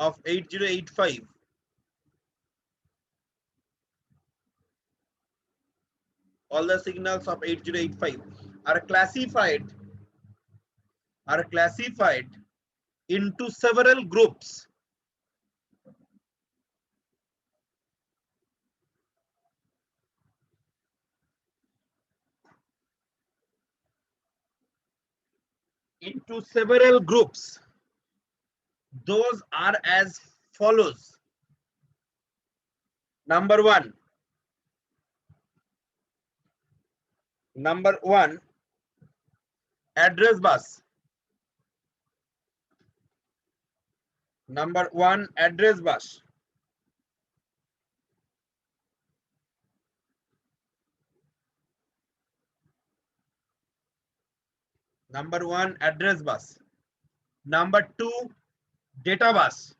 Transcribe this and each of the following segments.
of 8085 all the signals of 8085 are classified into several groups. Those are as follows. Number one, address bus. Number one, address bus. Number one, address bus. Number two, data bus.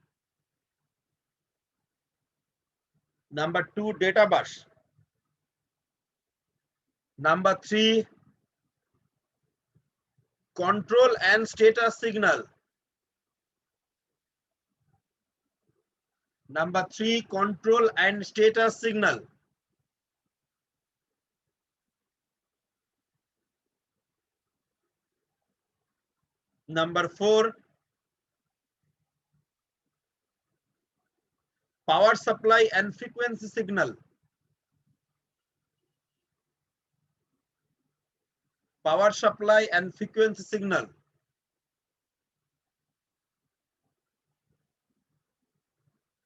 Number two, data bus. Number three, control and status signal. Number three, control and status signal. Number four, power supply and frequency signal. Power supply and frequency signal.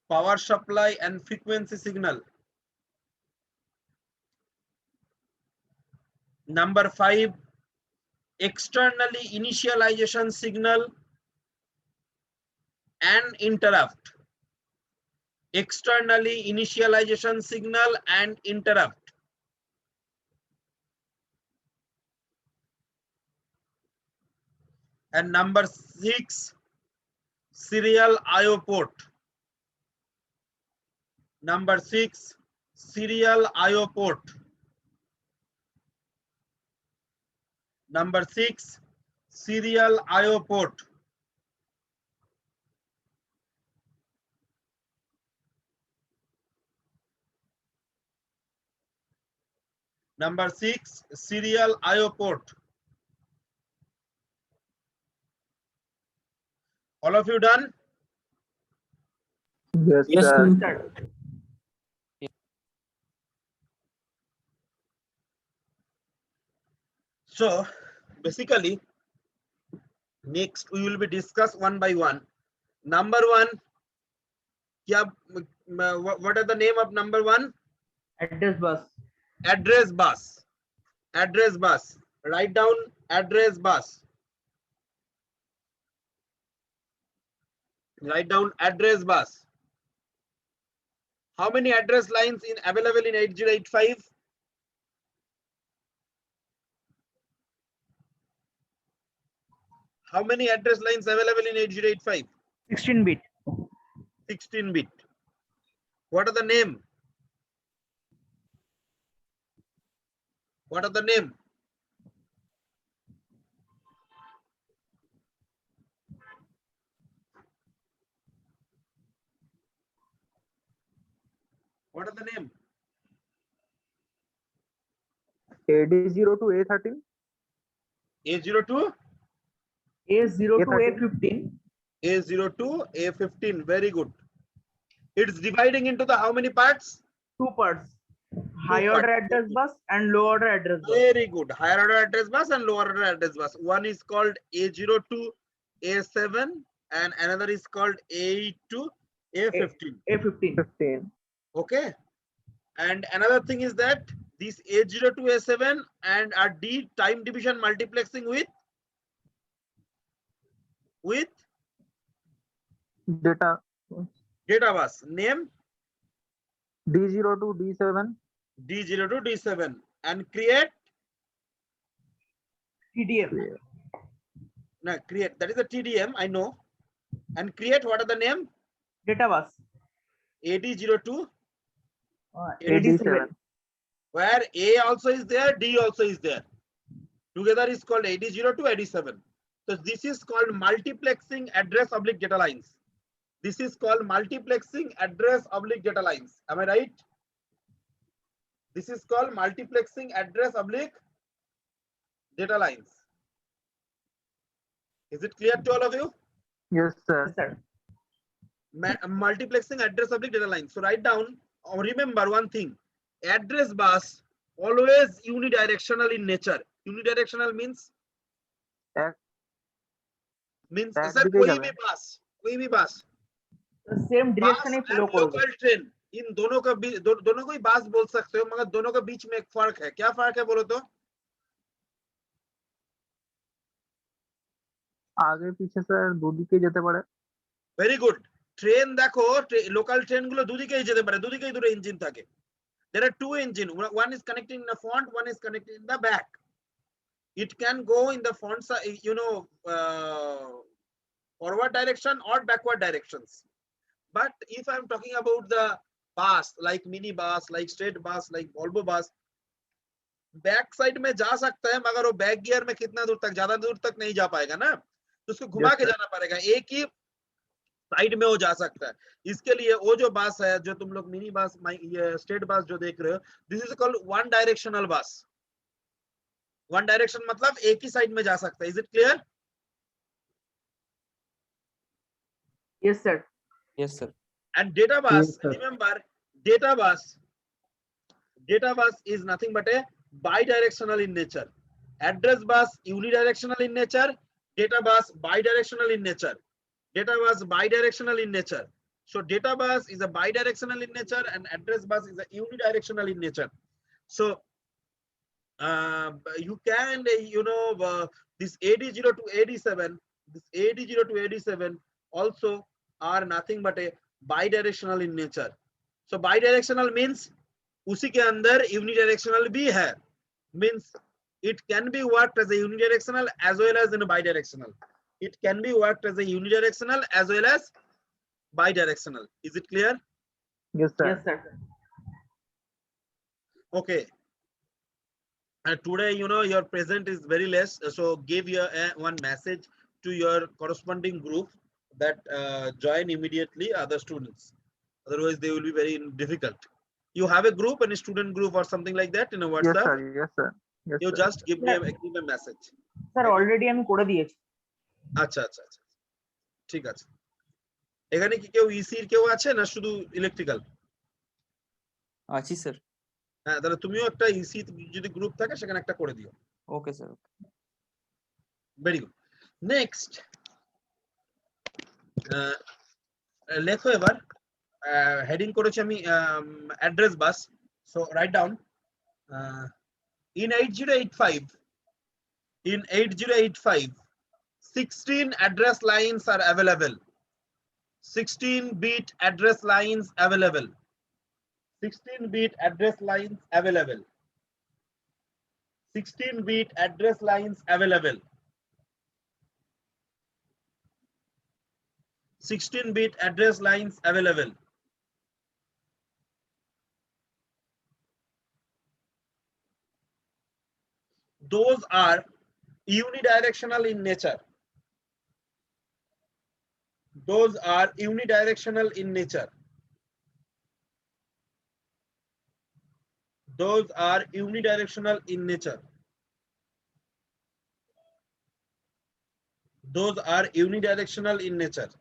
Power supply and frequency signal. Number five, externally initialization signal and interrupt. Externally initialization signal and interrupt. And number six, serial IO port. Number six, serial IO port. Number six, serial IO port. Number six, serial IO port. All of you done? Yes, Yes, sir. sir. So basically, next we will be discuss one by one. Number one, what are the name of number one? Address bus. Address bus. Address bus. Write down address bus. Write down address bus. How many address lines in available in 8085? How many address lines available in 8085? 16-bit. 16-bit. What are the name? What are the name? What are the name? AD0 to A13. A02, A0 to A13. A15. A02, A15. Very good. It's dividing into the how many parts? Two parts. High order address bus and low order address bus. Very good. Higher order address bus and lower order address bus. One is called A02, A7, and another is called A82, A15. A15. 15. Okay. And another thing is that this A02, A7 and are D time division multiplexing with Data data bus. Name D0 to D7. D0 to D7 and create. TDM. No, create. That is a TDM. I know. And create. What are the name? Data bus. AD02. AD7. Where A also is there, D also is there. Together is called AD0 to AD7. So this is called multiplexing address oblique data lines. This is called multiplexing address oblique data lines. Am I right? This is called multiplexing address oblique data lines. Is it clear to all of you? Yes, sir. Yes, sir. Multiplexing address oblique data lines. So write down or remember one thing. Address bus always unidirectional in nature. Unidirectional means এক sir একদিকেই कोई যাবে। भी bus तो same direction बस ही and flow करोगे। Local train in दोनों का दोनों को ही बस बोल सकते हो, मगर दोनों के बीच में एक फर्क है। क्या फर्क है बोलो तो? আগে পিছে স্যার দুদিকেই যেতে পারে। Very good. ট্রেন দেখো, লোকাল ট্রেন গুলো দুদিকেই যেতে পারে, দুদিকেই দুটো ইঞ্জিন থাকে। There are two engine, one is connecting in the front, one is connecting in the back. It can go in the front side, forward direction or backward directions. But if I'm talking about the bus, like mini bus, like straight bus, like Volvo bus, back side में जा सकता है, मगर वो back gear में कितना दूर तक, ज्यादा दूर तक नहीं जा पाएगा ना, तो उसको घुमा Yes, के sir. जाना पड़ेगा। एक ही साइड में वो जा सकता है। इसके लिए वो जो बस है, जो तुम लोग मिनी बस, स्टेट बस जो देख रहे हो, this is called one directional बस। वन डायरेक्शन मतलब एक ही साइड में जा सकता है। Is it clear? Yes, sir. Yes, sir. And data bus, Yes, sir. remember, data bus is nothing but a bidirectional in nature. Address bus unidirectional in nature, data bus bidirectional in nature. Data bus bidirectional in nature. So data bus is a bidirectional in nature and address bus is a unidirectional in nature. So you can, this AD0 to AD7, this AD0 to AD7 also are nothing but a bidirectional in nature. So bidirectional means उसी के अंदर unidirectional भी है, means it can be worked as a unidirectional as well as in a bidirectional. It can be worked as a unidirectional as well as bidirectional. Is it clear? Yes, sir. Yes, sir. Okay. And today, your present is very less, so give your one message to your corresponding group that join immediately other students. Otherwise, they will be very difficult. You have a group, and a student group or something like that in a Yes, WhatsApp. sir. Yes, sir. Yes, You sir. just give me a message. Sir, already আমি করে দিয়েছি। আচ্ছা আচ্ছা আচ্ছা, ঠিক আছে। এখানে কি কেউ ইসি এর কেউ আছে না শুধু ইলেকট্রিক্যাল? আছি স্যার। হ্যাঁ, তাহলে তুমিও একটা ইসি যদি গ্রুপ থাকে সেখানে একটা করে দিও। Okay sir. Very good. Next লেখো এবার, হেডিং করেছি আমি address bus. So write down, in 8085 16 address lines are available. 16-bit address lines available. 16-bit address lines available. 16-bit address lines available. 16-bit address lines available. Those are unidirectional in nature. Those are unidirectional in nature. Those are unidirectional in nature. Those are unidirectional in nature.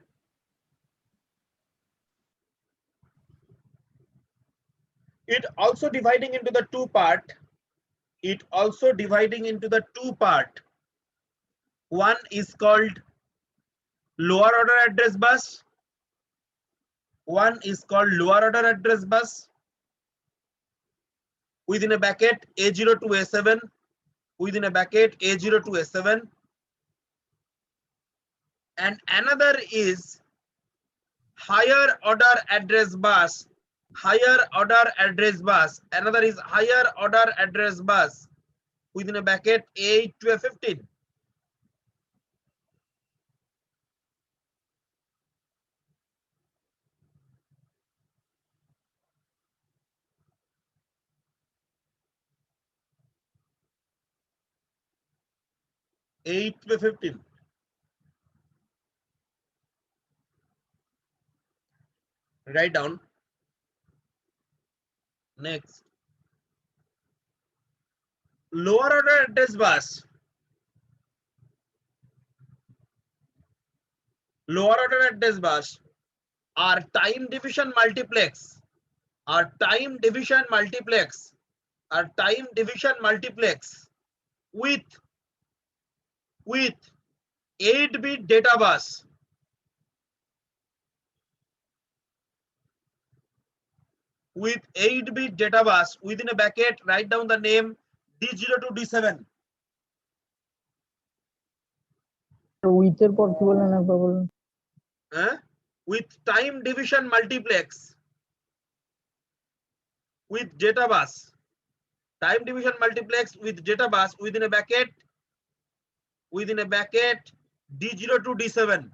It also dividing into the two part. It also dividing into the two part. One is called lower order address bus. One is called lower order address bus within a bracket A0 to A7, within a bracket A0 to A7. And another is higher order address bus. Higher order address bus. Another is higher order address bus within a bracket A8 to A15. A8 to A15. Write down. Next, lower order address bus. Lower order address bus are time division multiplex. Are time division multiplex. Are time division multiplex with 8-bit data bus. With 8-bit data bus, within a bracket, write down the name D0 to D7. উইথের পর কি বললেন একবার বলুন? With time division multiplex with data bus. Time division multiplex with data bus within a bracket D0 to D7,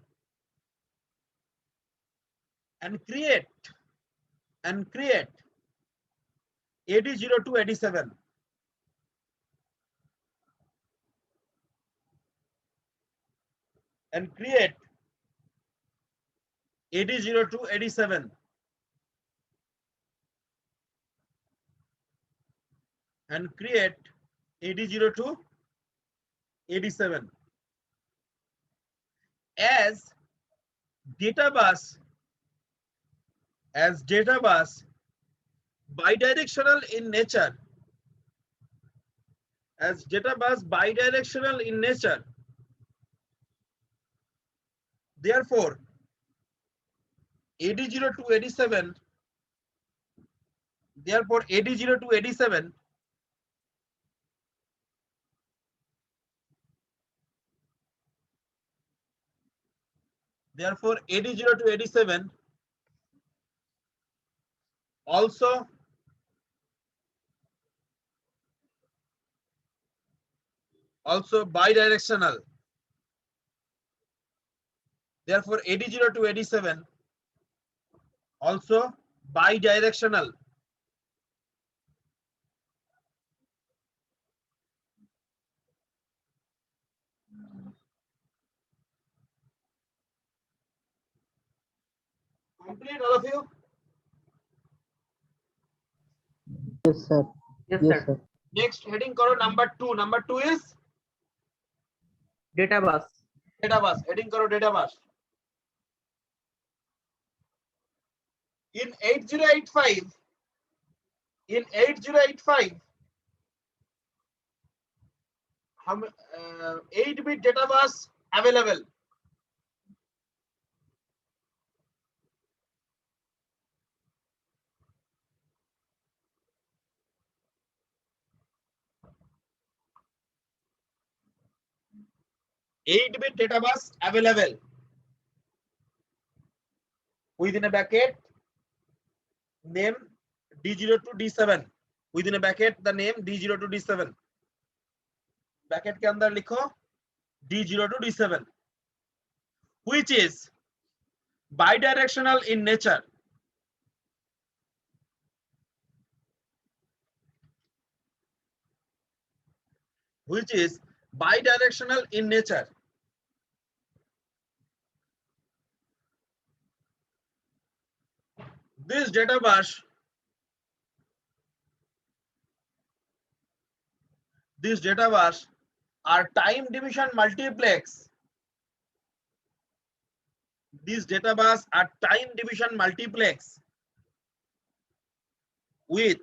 and create AD0 to AD7. And create AD0 to AD7. And create AD0 to AD7. As data bus bidirectional in nature. As data bus bidirectional in nature. Therefore, AD0 to AD7. Therefore, AD0 to AD7 Therefore, AD0 to AD7 also bidirectional. Therefore, AD0 to AD7 also bidirectional. Complete, all of you? Yes, sir. Yes, Yes, sir. sir. Next heading karo number 2. Number 2 is Data bus. data bus. Heading karo data bus. In 8085 हम 8-bit data bus available. Eight-bit data bus available. Within a bracket, name D0 to D7. Within a bracket, the name D0 to D7. Bracket के अंदर लिखो D0 to D7, which is bidirectional in nature. Which is bidirectional in nature. This data bus are time division multiplex. These data bus are time division multiplex with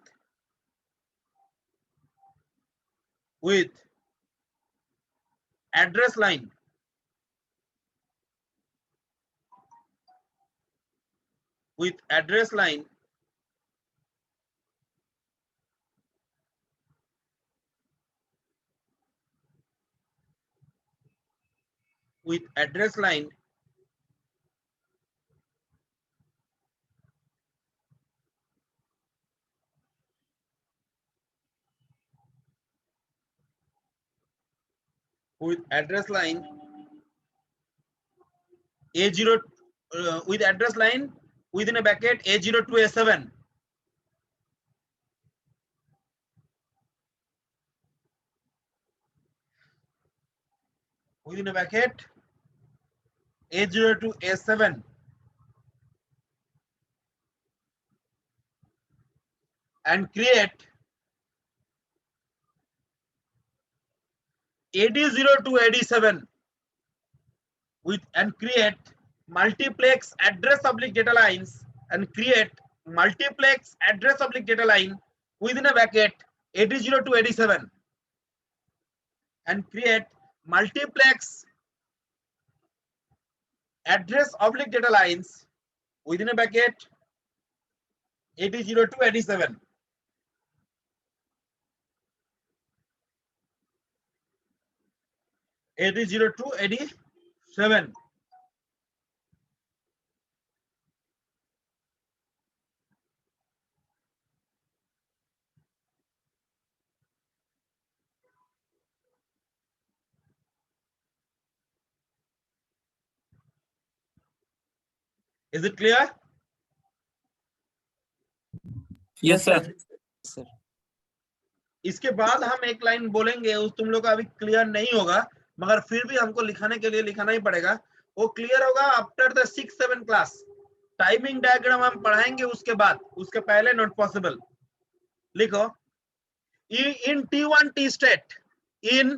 address line. With address line A0 with address line within a bracket A0 to A7. Within a bracket, A0 to A7. and create AD0 to AD7 with and create multiplex address oblique data lines and create multiplex address oblique data line within a bracket AD0 to AD7 and create multiplex address oblique data lines within a bracket AD0 to AD7. AD0 to AD7. Is it clear? Yes, sir. Sir. इसके बाद हम एक line बोलेंगे, उस तुम लोग का अभी क्लियर नहीं होगा, मगर फिर भी हमको लिखाने के लिए लिखाना ही पड़ेगा। वो क्लियर होगा after the 6-7 class. Timing diagram हम पढ़ाएंगे उसके बाद, उसके पहले नॉट पॉसिबल। लिखो इन T1 T state, in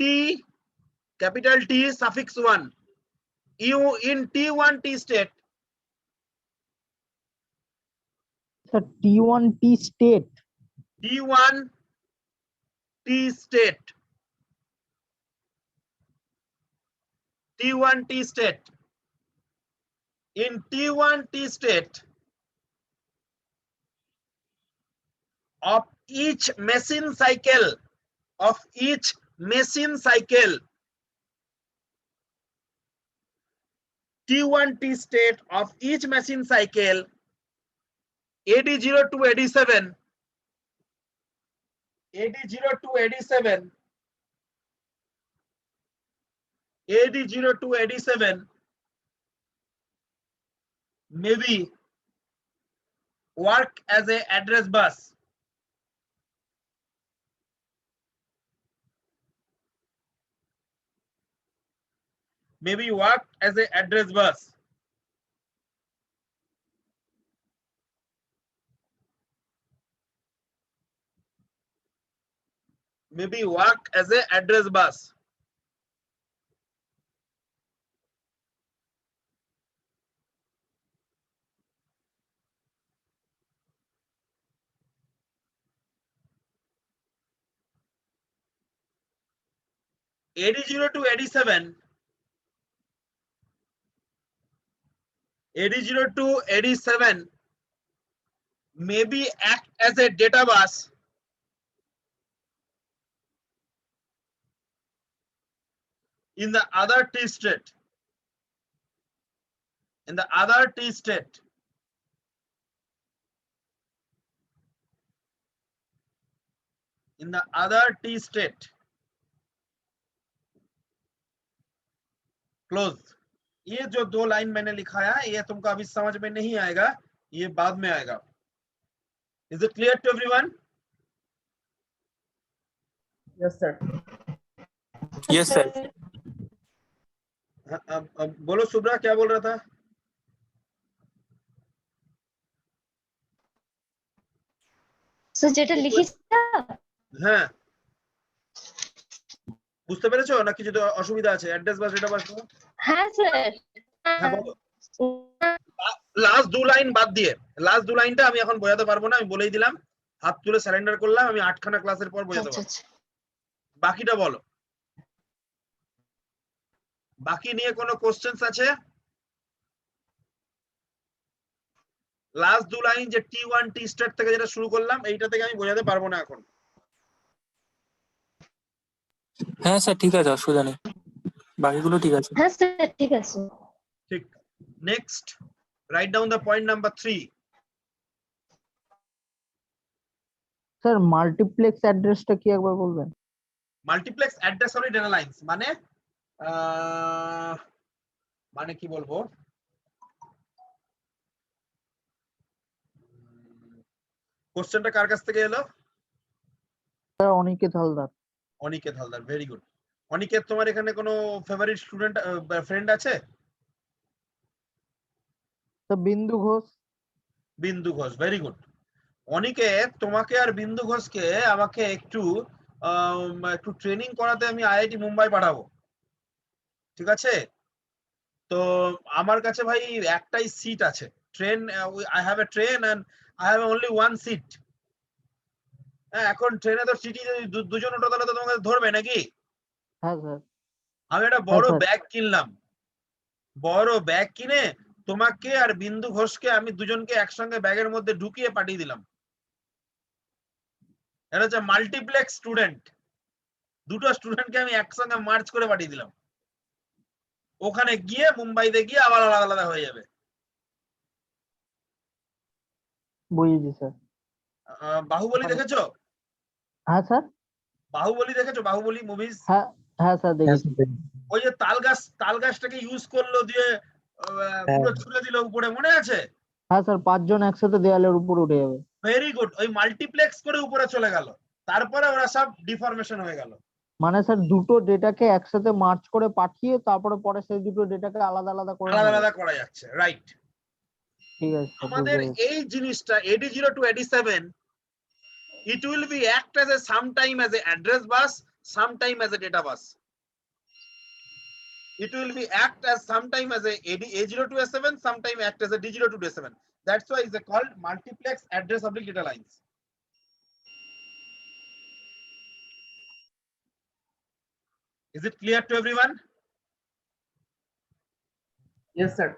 T capital T suffix 1, in T1 T state, Sir, T1 T state. T1 T state, T1 T state, in T1 T state of each machine cycle, T1 T state of each machine cycle, AD0 to AD7, AD0 to AD7, AD0 to AD7 maybe work as a address bus. Maybe work as a address bus. Maybe work as a address bus. AD0 to AD7, AD0 to AD7 maybe act as a data bus in the other T state. In the other T state. In the other T state. Close. ये जो दो line मैंने लिखाया है, ये तुमको अभी समझ में नहीं आएगा, ये बाद में आएगा। Is it clear to everyone? Yes, sir. Yes, sir. अब बोलो सुब्रा, क्या बोल रहा था? So যেটা লিখিস হ্যাঁ, বুঝতে পেরেছো নাকি যদি অসুবিধা আছে? অ্যাড্রেস বাস ডেটা বাস? হ্যাঁ স্যার, হ্যাঁ বলো। লাস্ট দু লাইন বাদ দিয়ে, লাস্ট দু লাইনটা আমি এখন বোঝাতে পারবো না, আমি বলেই দিলাম, হাত তুলে সারেন্ডার করলাম, আমি 8খানা ক্লাসের পর বোঝাতে পারবো। বাকিটা বলো। বাকি নিয়ে কোনো কোশ্চেন্স আছে? লাস্ট দু লাইন যে T1 T স্টার্ট থেকে যেটা শুরু করলাম, এইটা থেকে আমি বোঝাতে পারবো না এখন। হ্যাঁ স্যার, ঠিক আছে, অসুবিধা নেই, বাকিগুলো ঠিক আছে। হ্যাঁ স্যার ঠিক আছে। ঠিক। Next, write down the point number 3। Sir, multiplex addressটা কি একবার বলবেন? Multiplex address only data lines মানে কি বলবো, কোশ্চেনটা কার কাছ থেকে এলো? Sir, Aniket Haldar. Aniket Haldar, very good. Aniket, তোমার এখানে কোনো ফেভারিট স্টুডেন্ট ফ্রেন্ড আছে? Sir, বিন্দু ঘোষ। বিন্দু ঘোষ, ভেরি গুড। অনিকেত, তোমাকে আর বিন্দু ঘোষকে আমাকে একটু একটু ট্রেনিং করাতে আমি আইআইটি মুম্বাই পাঠাবো, ঠিক আছে? তো আমার কাছে ভাই একটাই সিট আছে, train, I have a train and I have only one seat. হ্যাঁ, এখন ট্রেনে তো সিটি যদি দুজন ওঠো তাহলে তো তোমাকে ধরবে নাকি? হ্যাঁ স্যার। আমি একটা বড় স্যার। ব্যাগ কিনলাম, বড় ব্যাগ কিনে তোমাকে আর বিন্দু ঘোষকে আমি দুজনকে একসঙ্গে ব্যাগের মধ্যে ঢুকিয়ে পাঠিয়ে দিলাম। এটা হচ্ছে মাল্টিপ্লেক্স স্টুডেন্ট, দুটো স্টুডেন্টকে আমি একসঙ্গে মার্চ করে পাঠিয়ে দিলাম। ওখানে গিয়ে মুম্বাইতে গিয়ে আবার আলাদা আলাদা হয়ে যাবে। বুঝেছি স্যার। বাহুবলী দেখেছো? হ্যাঁ স্যার। বাহুবলী দেখেছো? বাহুবলী মুভিজ? হ্যাঁ হ্যাঁ স্যার দেখেছি। ওই যে তাল গাছটাকে ইউজ করলো দিয়ে পুরো ছুড়ে দিল উপরে, মনে আছে? হ্যাঁ স্যার, 5 জন একসাথে দেওয়ালের উপর উঠে যাবে। ভেরি গুড, ওই মাল্টিপ্লেক্স করে উপরে চলে গেল, তারপরে ওরা সব ডিফরমেশন হয়ে গেল। মানে স্যার দুটো ডেটাকে একসাথে মার্চ করে পাঠিয়ে তারপরে পরে সেই দুটো ডেটাকে আলাদা আলাদা করে আলাদা নেবে। আলাদা করা যাচ্ছে, রাইট। ঠিক আছে স্যার, আমাদের বুঝতে পেরেছি। এই জিনিসটা AD0 to AD7, it will be act as a sometime as a address bus, sometime as a data bus. It will be act as sometime as a A0 to A7, sometime act as a D0 to D7. That's why it's called multiplex address oblique data lines. Is it clear to everyone? Yes, sir.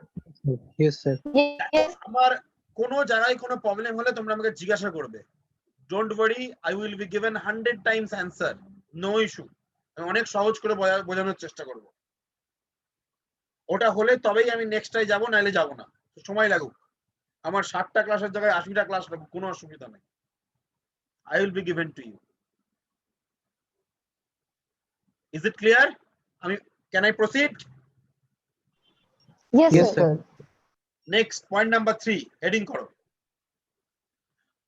Yes, sir. Yes. আমার কোনো জায়গায় কোনো problem হলে তোমরা আমাকে জিজ্ঞাসা করবে, don't worry, I will be given 100 times answer, no issue. আমি অনেক সহজ করে বোঝানোর চেষ্টা করব। ওটা হলে তবেই আমি নেক্সটটাই যাব, নাইলে যাব না, সময় লাগুক। আমার 60টা ক্লাসের জায়গায় 80টা ক্লাস লাগুক, কোনো অসুবিধা নেই। I will be given to you. Is it clear? Can I proceed? Yes, Yes, sir. sir. Next, point number 3, heading koro.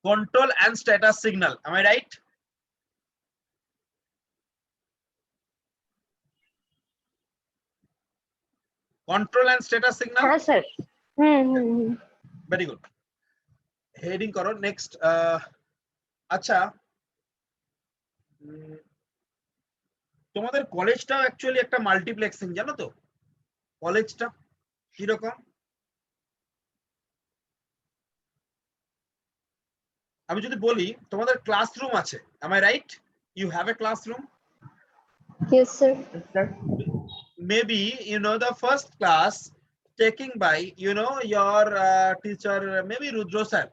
Control and status signal. Am I right? Control and status signal. हाँ sir. Very good. Heading koro. Next, আচ্ছা, তোমাদের কলেজটা actually একটা multiplexing, জানো তো কলেজটা কিরকম? আমি যদি বলি তোমাদের ক্লাসরুম আছে, am I right? You have a classroom? Yes, sir. Yes, sir. Maybe you know the first class taking by your teacher, maybe Rudra sir,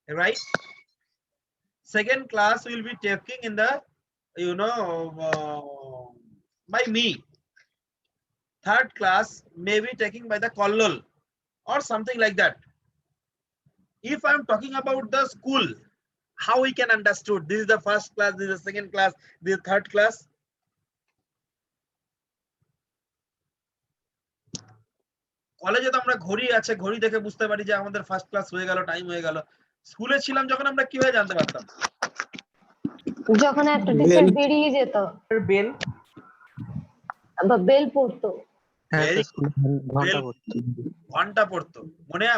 right? Second class will be taking in the by me. Third class may be taking by the Kollol or something like that. If I'm talking about the school, how we can understood this is the first class, this is the second class, this is third class? কলেজে তো আমরা ঘড়ি আছে, ঘড়ি দেখে বুঝতে পারি যে আমাদের ফার্স্ট ক্লাস হয়ে গেল, টাইম হয়ে গেল। স্কুলে ছিলাম যখন আমরা কিভাবে জানতে পারতাম? যখন একটা টিচার Bell. বেরিয়ে যেত Sir, bell. বা বেল পড়তো। হ্যাঁ Very স্যার, ঘন্টা Bell. পড়তো। ঘন্টা পড়তো,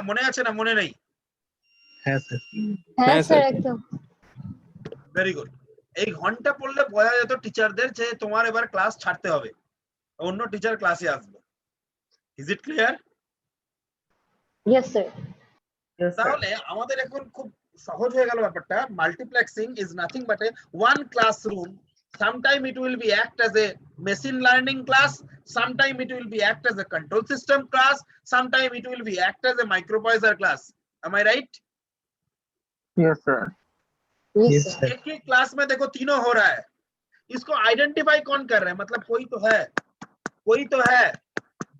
মনে আছে না মনে নেই? হ্যাঁ স্যার। হ্যাঁ হ্যাঁ, স্যার sir. একদম। Very good. এই ঘন্টা পড়লে বোঝা যেত টিচারদের যে তোমার এবার ক্লাস ছাড়তে হবে, অন্য টিচার ক্লাসে আসবে। Is it clear? Yes, sir. Yes, sir. তাহলে আমাদের এখন খুব সহজ হয়ে গেল ব্যাপারটা। Multiplexing is nothing but A one classroom. Sometime it will be act as a machine learning class, sometime it will be act as a control system class, sometime it will be act as a microprocessor class. Am I right? Yes, sir. Yes, Yes, sir. sir. एक ही class में देखो तीनों हो रहा है, इसको identify कौन कर रहा है? मतलब कोई तो है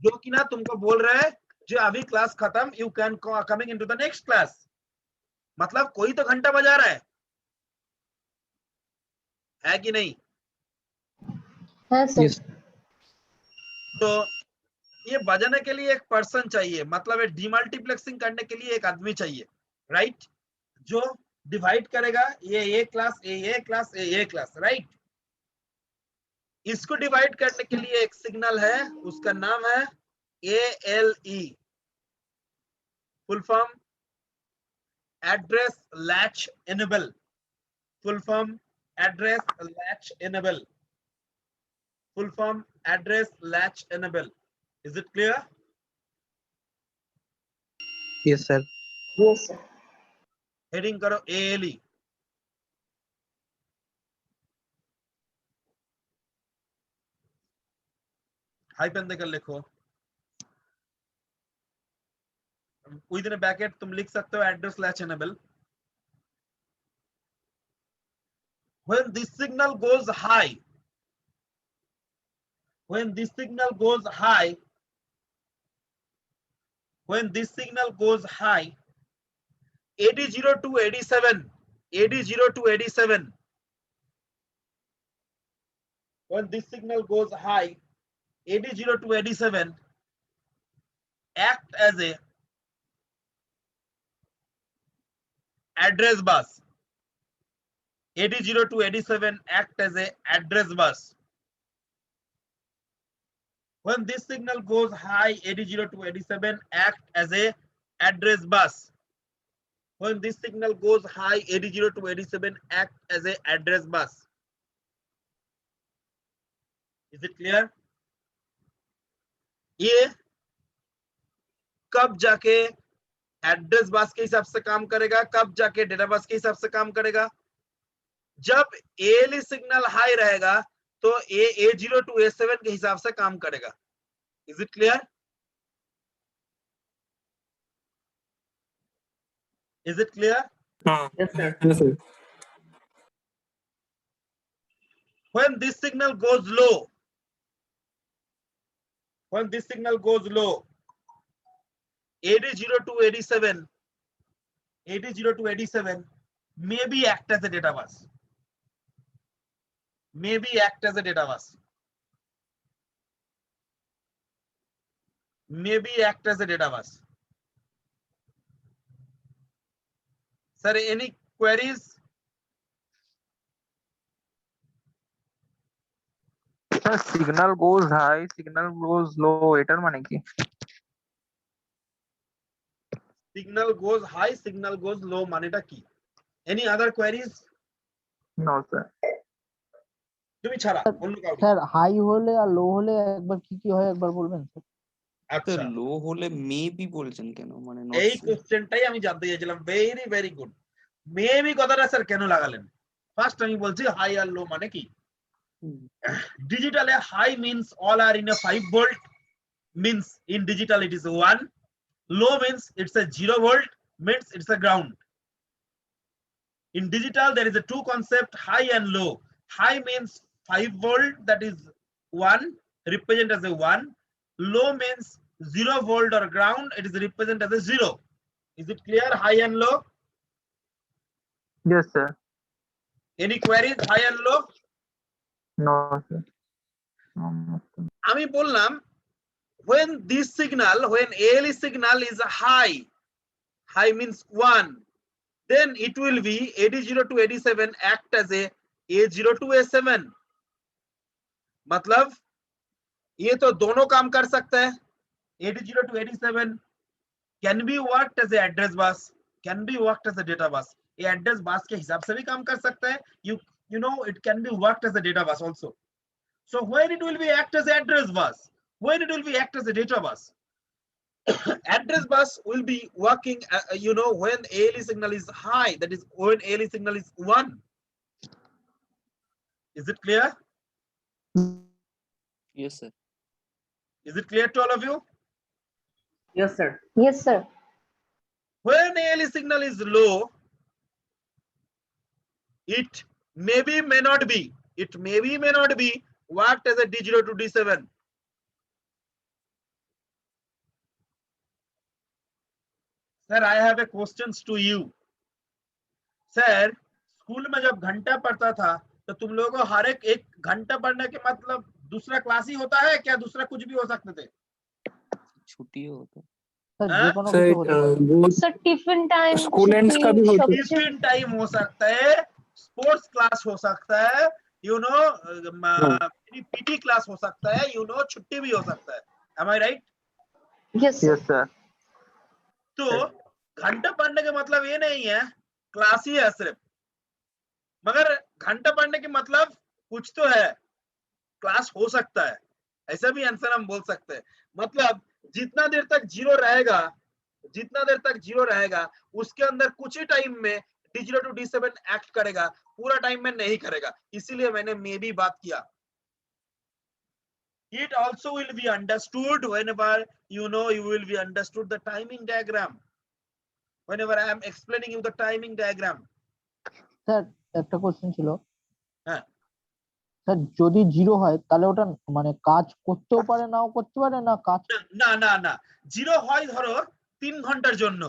जो कि ना तुमको बोल रहा है जो अभी क्लास खत्म, you can coming into the next class. मतलब कोई तो घंटा बजा रहा है कि नहीं? हाँ सर। Yes. तो ये बजाने के लिए एक पर्सन चाहिए, मतलब ये डीमल्टीप्लेक्सिंग करने के लिए एक आदमी चाहिए, राइट? जो डिवाइड करेगा ये क्लास, ये क्लास, ये क्लास, राइट? इसको डिवाइड करने के लिए एक सिग्नल है, उसका नाम है ALE, full form address latch enable. Full form address latch enable. Full form address latch enable. Is it clear? Yes, sir. Yes, sir. Heading करो ALE. हाइपन देकर लिखो. Within a bracket तुम लिख सकते हो address latch enable. When this signal goes high, when this signal goes high, when this signal goes high, AD0 to AD7, AD0 to AD7, when this signal goes high, AD0 to AD7 act as a address bus. AD0 to AD7 act as a address bus. When this signal goes high, AD0 to AD7 act as a address bus. When this signal goes high, AD0 to AD7 act as a address bus. Is it clear? ये कब जाके address bus के हिसाब से काम करेगा, कब जाके डेटा बस के हिसाब से काम करेगा? जब ALE सिग्नल हाई रहेगा तो A0 to A7 के हिसाब से काम करेगा. Is it clear? Is it clear? हाँ Yes, sir. yes sir. When this signal goes low, when this signal goes low, AD0 to AD7, AD0 to AD7 maybe act as a data bus. Maybe act as a data bus. Maybe act as a data bus. Sir, any queries? Sir, signal goes high, signal goes low. এটার মানে কি? Signal goes high, signal goes low মানেটা কি? Any other queries? No, sir. তুমি ছাড়া অন্য কাউকে? Sir high হলে আর লো হলে একবার কি কি হয় একবার বলবেন স্যার? আচ্ছা, লো হলে মেবি বলছেন কেন, মানে not এই sure? কোশ্চেনটাই আমি জানতে চাইছিলাম. Very very good. মেবি কথাটা স্যার কেন লাগালেন? ফার্স্ট আমি বলছি হাই আর লো মানে কি? হুম, Digitally high means all are in a 5 volt, means in digital it is 1. Low means it's a 0 volt, means it's a ground. In digital there is a two concept, high and low. High means 5 volt, that is 1, represent as a 1. Low means 0 volt or ground, it is represent as a 0. Is it clear, high and low? Yes, sir. Any queries, high and low? No, sir. আমি বললাম when this signal, when ALE signal is high, high means 1, then it will be AD0 to AD7 act as a A0 to A7. मतलब ये तो दोनों काम कर सकता है. AD0 to AD7 can be worked as a address bus, can be worked as a data bus. ये address bus के हिसाब से भी काम कर सकता है. You know it can be worked as a data bus also. So when it will be act as an address bus, when it will be act as a data bus, address bus will be working, you know, when ALE signal is high, that is when ALE signal is 1. Is it clear? yes sir. Is it clear to all of you? Yes, sir. Yes, sir. When ALE signal is low, it maybe may not be, it maybe may not be worked as a D0 to D7. Sir, I have a questions to you. Sir, school में जब घंटा पढ़ता था तो तुम लोगों को हर एक घंटा पढ़ने के मतलब दूसरा क्लास ही होता है क्या? दूसरा कुछ भी हो सकते थे? ছুটিও হতো। স্যার हाँ? যে কোনো सर কিছু হতে পারে। वो Sir, tiffin time, स्टूडेंट्स का भी होता है। छुट्टी, टिफिन टाइम हो सकता है, स्पोर्ट्स क्लास हो सकता है, यू नो पीटी क्लास हो सकता है, यू नो छुट्टी भी हो सकता है. Am I right? Yes, sir. Yes, sir. तो घंटा पढ़ने का मतलब ये नहीं है क्लास ही है सिर्फ, मगर घंटा पढ़ने के मतलब कुछ तो है, क्लास हो सकता है, ऐसा भी आंसर हम बोल सकते हैं। मतलब जितना देर तक जीरो रहेगा, जितना देर तक जीरो रहेगा उसके अंदर कुछ ही टाइम में D0 to D7 एक्ट करेगा, पूरा टाइम में नहीं करेगा, इसीलिए मैंने मे बी बात किया। It also will be understood whenever you will be understood the timing diagram, whenever I am explaining you the timing diagram. Sir একটা কোশ্চেন ছিল, হ্যাঁ স্যার যদি জিরো হয় তাহলে ওটা মানে কাজ করতেও পারে নাও করতে পারে না কাজ? না না না, জিরো হয় ধরো 3 ঘন্টার জন্য,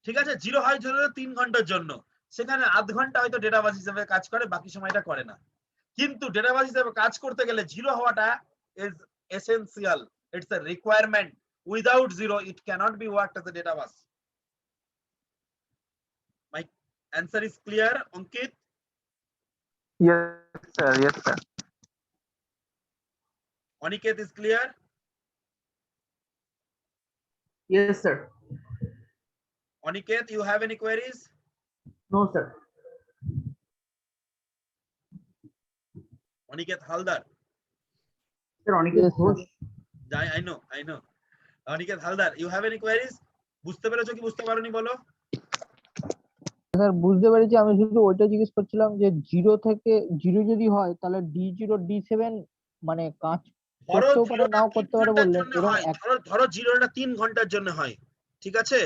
ঠিক আছে, জিরো হয় ধরো 3 ঘন্টার জন্য, সেখানে আধ ঘন্টা হয়তো ডেটাবাস হিসেবে কাজ করে, বাকি সময়টা করে না। কিন্তু ডেটাবাস হিসেবে কাজ করতে গেলে জিরো হওয়াটা is essential, it's a requirement, without zero it cannot be worked as a database. My answer is clear Ankit? Yes, sir. Yes, sir. Aniket is clear? Yes, sir. Aniket, you have any queries? No, sir. Aniket Haldar? Sir, Aniket Yes, sir. Ghosh. I know. Aniket Haldar, you have any queries? বুঝতে পেরেছো কি বুঝতে পারোনি বলো? Sir বুঝতে পেরেছি, আমি শুধু ওইটা জিজ্ঞেস করছিলাম যে জিরো থেকে জিরো যদি হয় তাহলে D0 D7 মানে কাজ ধরো করতেও পারে জিরোটা নাও 3 করতে পারে ঘন্টার বললেন, জন্য এরকম হয়, ধরো জিরোটা 3 ঘন্টার জন্য হয়, ঠিক আছে,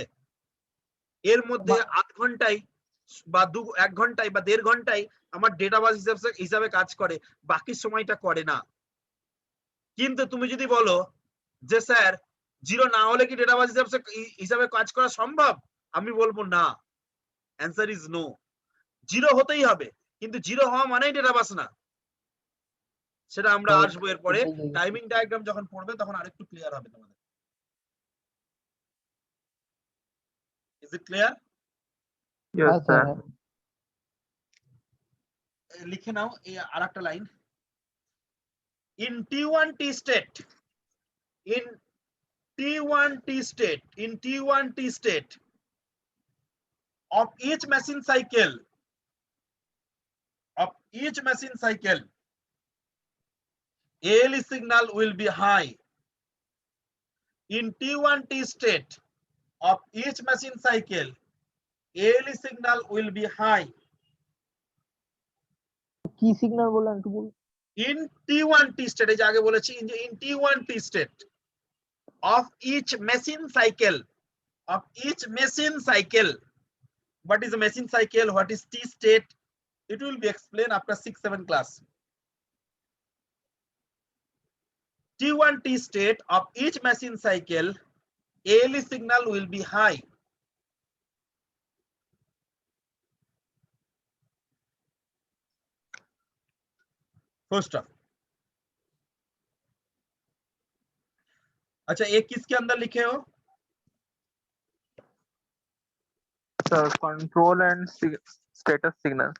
এর মধ্যে আধ ঘন্টায় বা 1 ঘন্টায় বা 1.5 ঘন্টায় আমার ডেটাবাস হিসাবে কাজ করে, বাকি সময়টা করে না। কিন্তু তুমি যদি বলো যে স্যার জিরো না হলে কি ডেটাবাস হিসাবে কাজ করা সম্ভব, আমি বলবো না, অ্যান্সার ইজ নো। জিরো হতেই হবে, কিন্তু জিরো হওয়া মানেই ডেটাবাস না, সেটা আমরা আসবো এরপরে, টাইমিং ডায়াগ্রাম যখন পড়বে তখন আরেকটু ক্লিয়ার হবে তোমাদের। Is it clear? Yes, sir. লিখে নাও এই আরেকটা line, in T1 T state, in T1 T state, in T1 T state of each machine cycle, ALE signal will be high. In T1 T state of each machine cycle, ALE signal will be high. কি signal বললেন একটু বলুন? In T1 T state, এই যে আগে বলেছি, in T1 T state of each machine cycle, what is a machine cycle, what is T state, it will be explained after 6-7 class. T1 T state of each machine cycle, ALE signal will be high. First of, अच्छा एक किसके अंदर लिखे हो? Sir, control and status signal.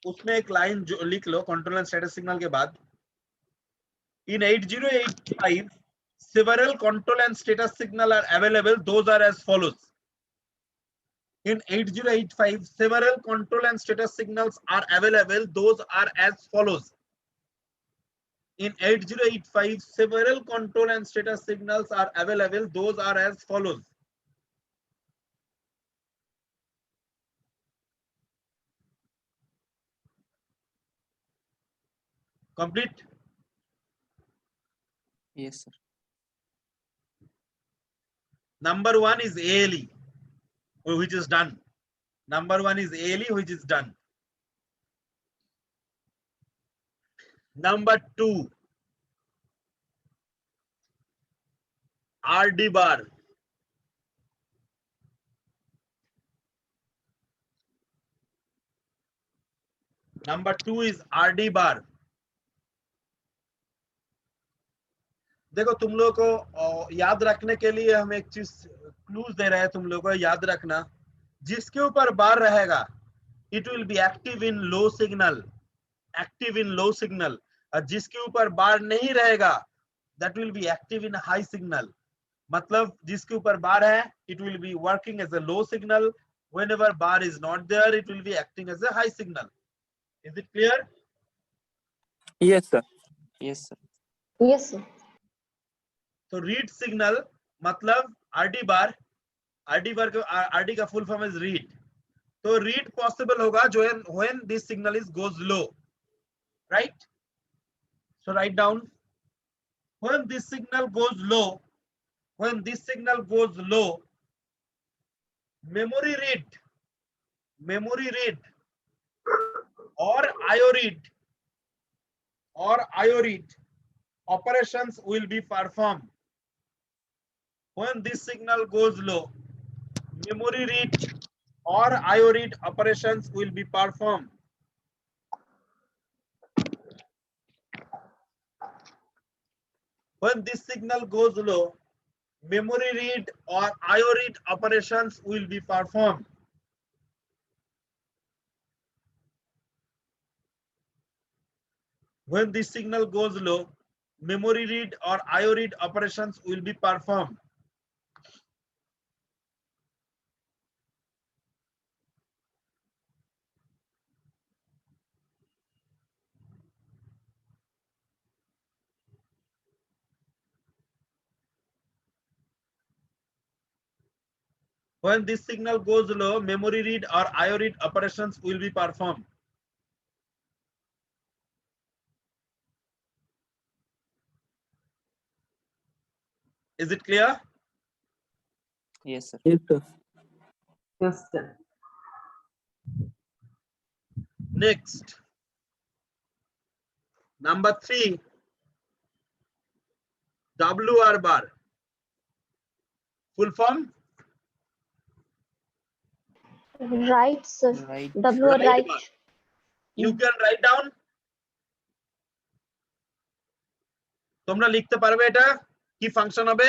उसमें एक line जो लिख लो कंट्रोल एंड स्टेटस सिग्नल के बाद, in 8085 several control and status signal are available, those are as follows. In 8085 several control and status signals are available, those are as follows. In 8085 several control and status signals are available, those are as follows. Complete? Yes, sir. Number 1 is ALE, which is done. Number 1 is ALE, which is done. Number 2, RD bar. Number 2 is RD bar. देखो तुम लोगों को याद रखने के लिए हम एक चीज क्लूज दे रहे हैं, तुम लोगों को याद रखना, जिसके ऊपर बार रहेगा it will be active in low signal, active in low signal, और जिसके ऊपर बार नहीं रहेगा that will be active in high signal. मतलब जिसके ऊपर बार है, it will be working as a low signal. Whenever bar is not there, it will be acting as a high signal. Is it clear? Yes, sir. Yes, sir. Yes, sir. तो read signal मतलब RD बार, RD बार का RD का full form is read. तो read possible होगा जो when this signal is goes low, right? So write down, when this signal goes low, when this signal goes low, memory read or IO read operations will be performed. When this signal goes low, memory read or IO read operations will be performed. When this signal goes low, memory read or IO read operations will be performed. When this signal goes low, memory read or IO read operations will be performed. When this signal goes low, memory read or IO read operations will be performed. Is it clear? Yes, sir. Yes, sir. Yes, sir. Next, number 3, WR bar. Full form? Right, sir. Right. W Right right. bar. You can write down. তোমরা লিখতে পারবে এটা কি function হবে?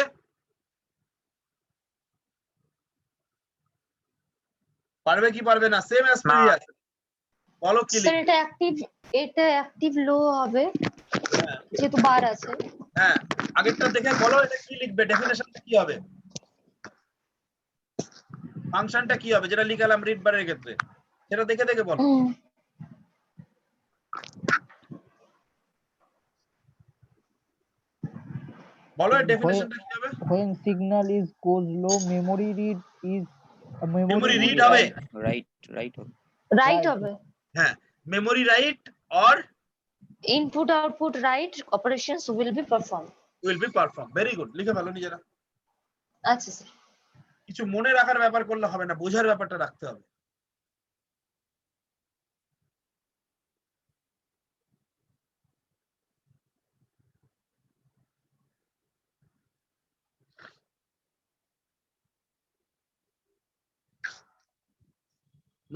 পারবে কি পারবে না? Same as previous. বলো কি স্যার লিখবে? এটা অ্যাক্টিভ লো হবে যেহেতু বার আছে। হ্যাঁ, আগেরটা দেখে বলো এটা কি লিখবে, ডেফিনেশনটা কি হবে, ফাংশনটা কি হবে যেটা লিখালাম রিড বারের ক্ষেত্রে, সেটা দেখে দেখে বলো। বলো এর ডেফিনেশনটা কি হবে? when signal is goes low, memory read is memory read Memory হবে, right হবে। Right Right. হবে। হ্যাঁ, memory right or input output right operations will be perform. Will be perform. Very good, লিখে ফেলো নিজেরা। আচ্ছা স্যার। কিছু মনে রাখার ব্যাপার করলে হবে না, বোঝার ব্যাপারটা রাখতে হবে।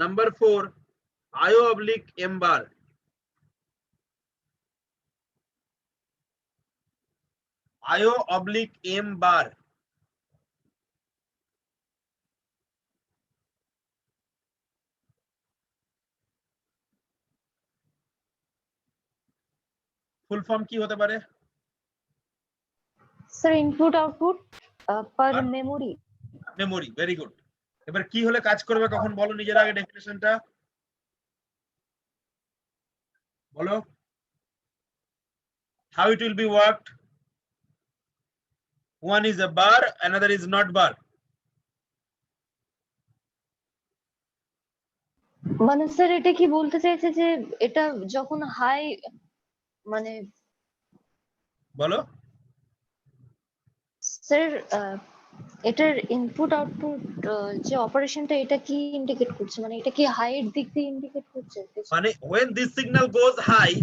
Number 4, IO oblique M bar. IO oblique M bar. Full form কি হতে পারে? স্যার ইনপুট আউটপুট পার আর? মেমোরি। মেমোরি। Very good. এবার কি হলে কাজ করবে কখন বলো নিজের আগে ডেফিনেশনটা বলো। How it will be worked? One is a bar, another is not bar. মানে স্যার এটা কি বলতে চাইছে যে এটা যখন হাই মানে বলো। স্যার এটার ইনপুট আউটপুট যে অপারেশনটা এটা কি ইন্ডিকেট করছে, মানে এটা কি হাই এর দিক দিয়ে ইন্ডিকেট করছে? মানে when this signal goes high,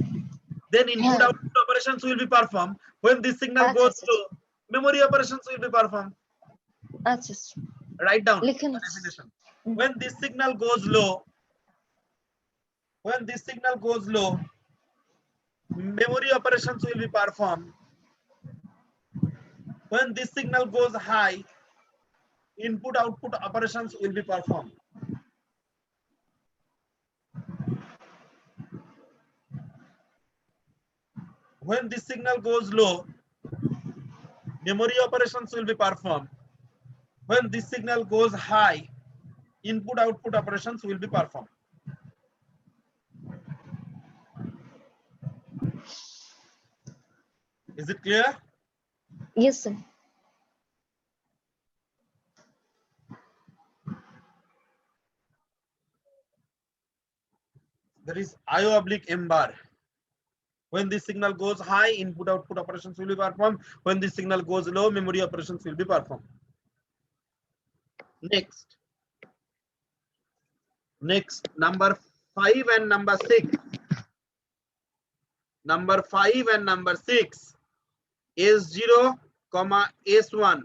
then input output operations will be performed. When this signal goes low, memory operations will be performed. আচ্ছা Write down লিখেন। the definition. When this signal goes low, when this signal goes low, memory operations will be performed. When this signal goes high, input output operations will be performed. When this signal goes low, memory operations will be performed. When this signal goes high, input output operations will be performed. Is it clear? Yes, sir. There is IO oblique M bar. When this signal goes high, input output operations will be performed. When this signal goes low, memory operations will be performed. Next, number 5 and number 6. Number 5 and number 6 S0, S1, S0,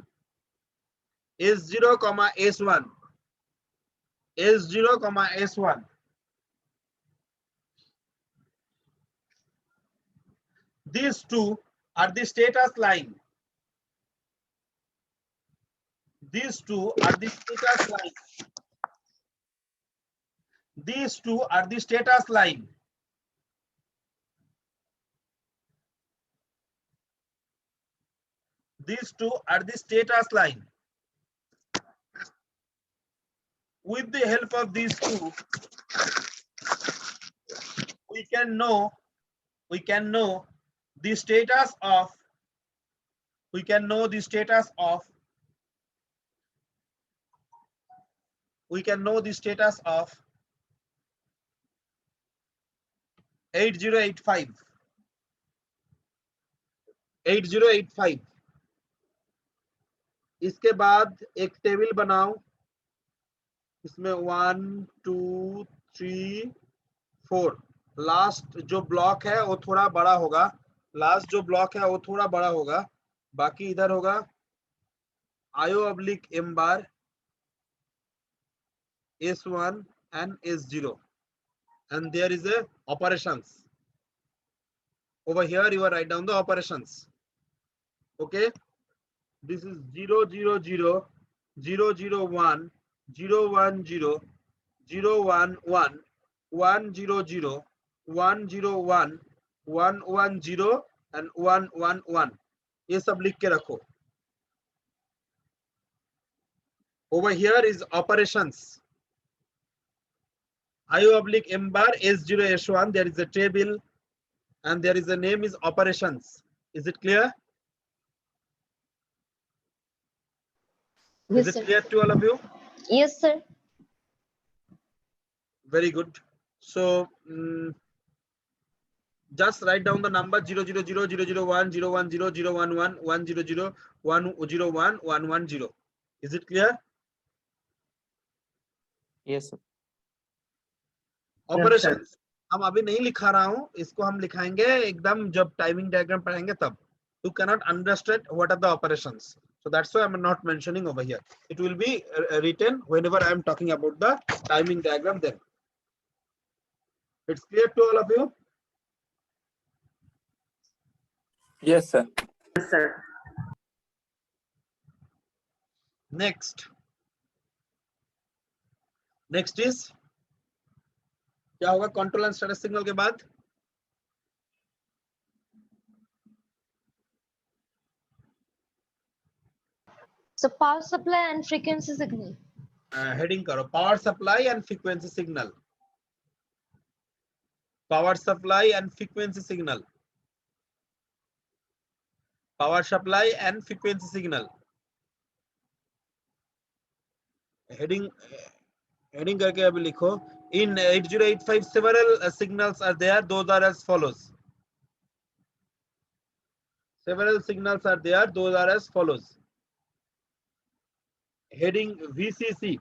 S1, S0, S1. These two are the status line. These two are the status line. These two are the status line. These two are the status line. With the help of these two, we can know the status of we can know the status of 8085 इसके बाद एक table बनाओ, इसमें 1 2 3 4 last जो block है वो थोड़ा बड़ा होगा, बाकी इधर होगा IO oblique M bar, S1 and S0, and there is a operations. Over here you are write down the operations. Okay, this is 0 0 0 0 0 1 0 1 0 0 1 1 1 0 0 1 0 1 1 1 0 and 1 1 1. ये सब लिख के रखो. Over here is operations. IO oblique M bar S0 S1. There is a table and there is a name is operations. Is it clear? Yes, Is sir. it clear to all of you? Yes, sir. Very good. So just write down the number 0 0 0 0 0 1 0 1 0 0 1 1 1 0 0 1 0 1 1 1 0. Is it clear? Yes, sir. Operations. हम अभी नहीं लिखा रहा हूँ, इसको हम लिखाएंगे एकदम जब टाइमिंग डायग्राम पढ़ेंगे तब. You cannot understand what are the operations. So that's why I'm not mentioning over here. It will be written whenever I am talking about the timing diagram then. It's clear to all of you? Yes, sir. Yes, sir. Next is क्या होगा control and status signal के बाद? So power supply and frequency signal. Heading करो power supply and frequency signal. Power supply and frequency signal. Power supply and frequency signal. Heading करके अभी लिखो. In 8085 several signals are there. Those are as follows. Several signals are there. Those are as follows. Heading VCC.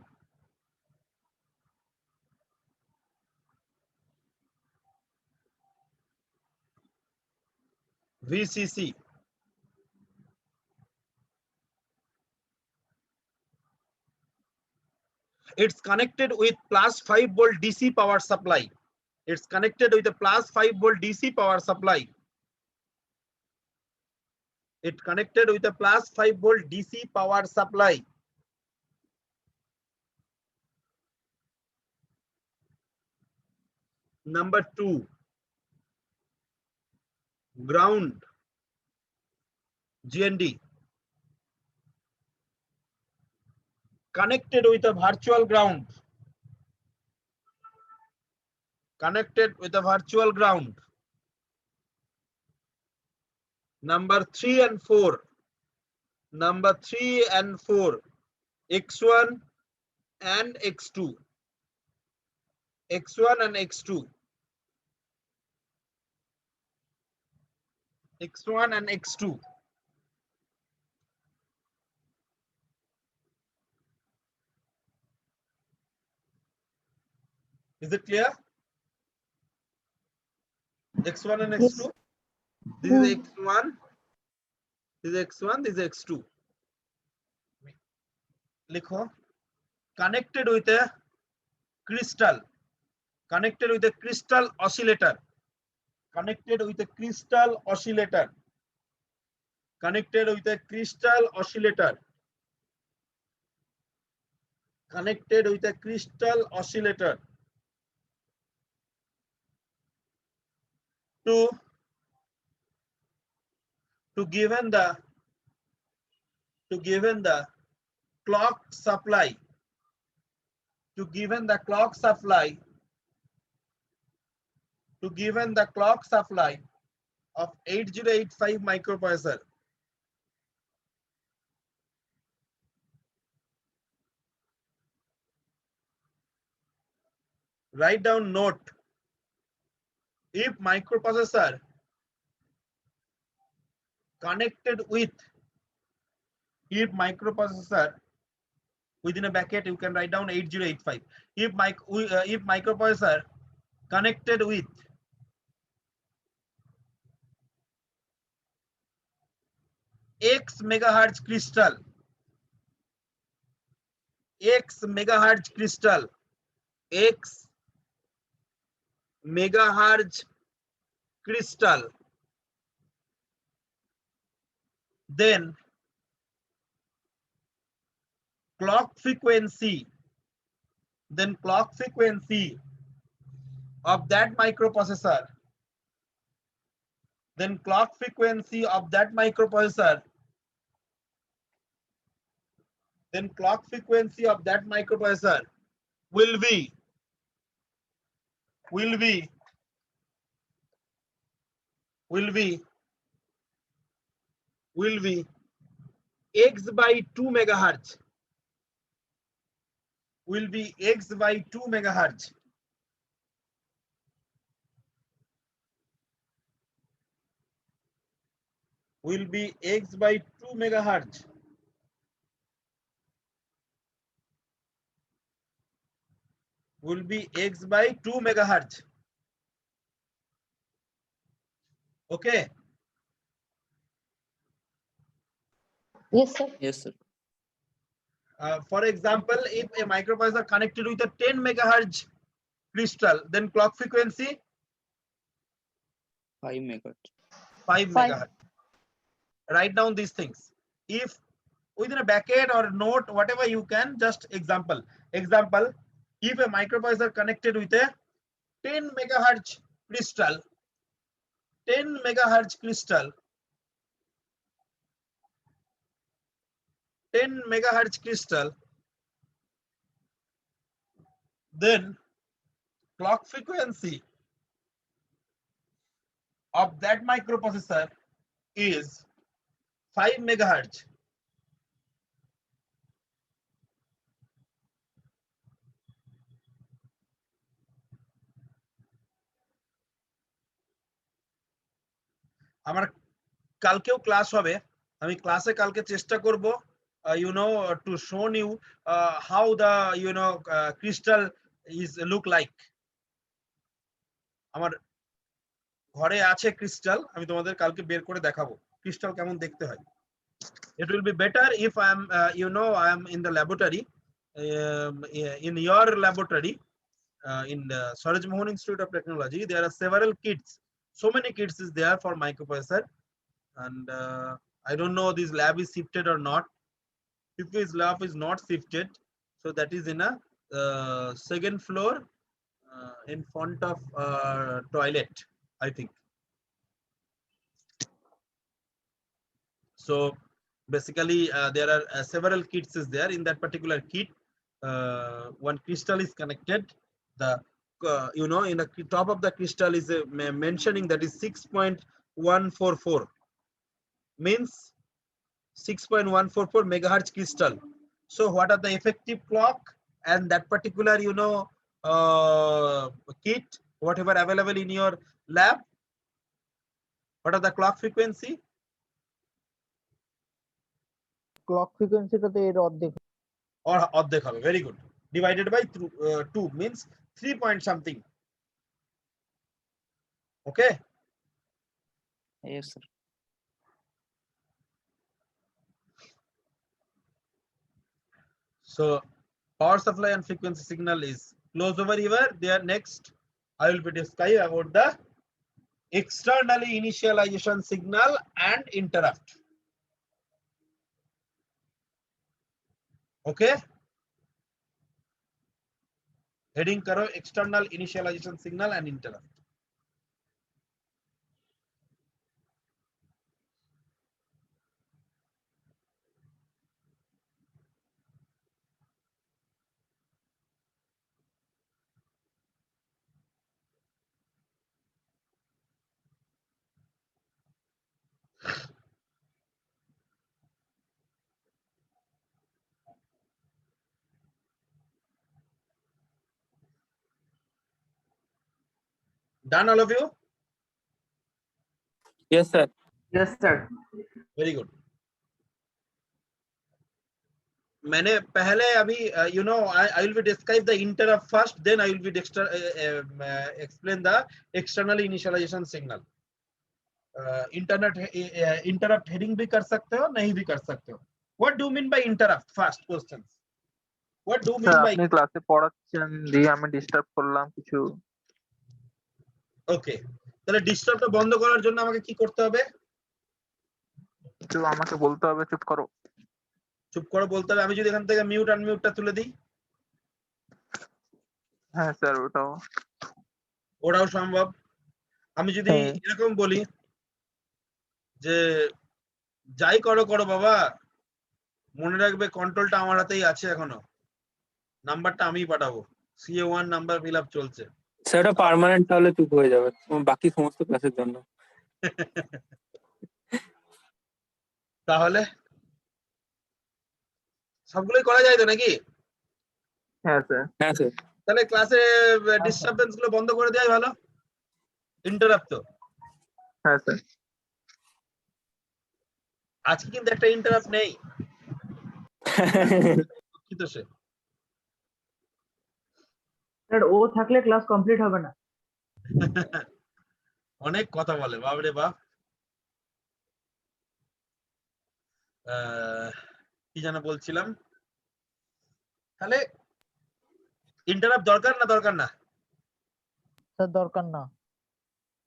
VCC. It's connected with plus 5 volt DC power supply. It's connected with a plus 5 volt DC power supply. It connected with a plus 5 volt DC power supply. Number 2, ground GND. connected with a virtual ground. Connected with a virtual ground. Number 3 and 4. Number 3 and 4. X1 and X2. X1 and X2. X1 and X2. Is it clear? X1 and Yes. X2. This is X1. This is X1. This is X2. Likho. Connected with a crystal. Connected with a crystal oscillator. Connected with a crystal oscillator. Connected with a crystal oscillator. Connected with a crystal oscillator. To given the clock supply. To given the clock supply. To given the clock supply of 8085 microprocessor. Write down note. If microprocessor connected with, if microprocessor within a bracket you can write down 8085. If microprocessor connected with X megahertz crystal, X megahertz crystal, X megahertz crystal, then clock frequency of that microprocessor, will be X by 2 megahertz. Will be X by 2 megahertz. Will be X by 2 megahertz. Will be X by 2 megahertz. Okay. Yes, sir. Yes, sir. For example, if a microprocessor connected with a 10 megahertz crystal, then clock frequency 5 megahertz. 5 Five. megahertz. Write down these things. If within a bracket or note, whatever you can, just example. Example, if a microprocessor connected with a 10 megahertz crystal, 10 megahertz crystal, 10 megahertz crystal, then clock frequency of that microprocessor is 5 megahertz. আমার কালকেও class হবে, আমি ক্লাসে কালকে চেষ্টা করব to show you how the crystal is look like. আমার ঘরে আছে ক্রিস্টাল, আমি তোমাদের কালকে বের করে দেখাবো ক্রিস্টাল কেমন দেখতে হয়। It will be better if I am I am in the laboratory, in your laboratory, in the Swaraj Mohan Institute of Technology. There are several kits, so many kits is there for microprocessor, and I don't know this lab is shifted or not. If this lab is not shifted, so that is in a second floor in front of toilet, I think. So Basically, there are several kits is there. In that particular kit, one crystal is connected. The you know, in the top of the crystal is mentioning that is 6.144, means 6.144 megahertz crystal. So what are the effective clock and that particular, you know, kit, whatever available in your lab? What are the clock frequency? Clock ফ্রিকোয়েন্সিটাতে এর অর্ধেক। Or অর্ধেক হবে, very good, divided by 2 means 3 point something. Okay, Yes, sir. so power supply and frequency signal is close over here. There next I will be discussing about the externally initialization signal and interrupt. Okay, heading karo external initialization signal and interrupt. Done, all of you? Yes, sir. Yes, sir. Very good. मैंने पहले अभी you know, I will be describe the interrupt first, then I will be explain the external initialization signal. Interrupt heading भी कर सकते हो, नहीं भी कर सकते हो. What do you mean by interrupt? First questions. What do you mean sir by? আপনি ক্লাসে পড়াচ্ছেন দিয়ে আমি ডিস্টার্ব করলাম কিছু। Okay, তাহলে ডিস্টার্বটা বন্ধ করার জন্য আমাকে কি করতে হবে? কিছু আমাকে বলতে হবে চুপ করো। চুপ করে বলতে হবে। আমি যদি এখান থেকে মিউট আনমিউটটা তুলে দিই? হ্যাঁ স্যার ওটাও সম্ভব। আমি যদি হ্যাঁ। এরকম বলি যে যাই করো করো বাবা, মনে রাখবে কন্ট্রোলটা আমার হাতেই আছে, এখনো নাম্বারটা আমিই পাঠাবো, CA1 নাম্বার ফিল আপ চলছে। সেটা পার্মানেন্ট, তাহলে চুপ হয়ে যাবে বাকি সমস্ত ক্লাসের জন্য। তাহলে সবগুলোই করা যায় তো নাকি? হ্যাঁ স্যার। হ্যাঁ স্যার। তাহলে ক্লাসে ডিস্টারবেন্স গুলো বন্ধ করে দেওয়াই ভালো। ইন্টারাপ্ট তো। হ্যাঁ স্যার। আজকে কিন্তু একটা ইন্টারাপ্ট নেই। কি তো সে স্যার ও থাকলে ক্লাস কমপ্লিট হবে না। অনেক কথা বলে বাবরে বাপ। কি যেন বলছিলাম, তাহলে ইন্টারাপ্ট দরকার না দরকার না? স্যার দরকার না।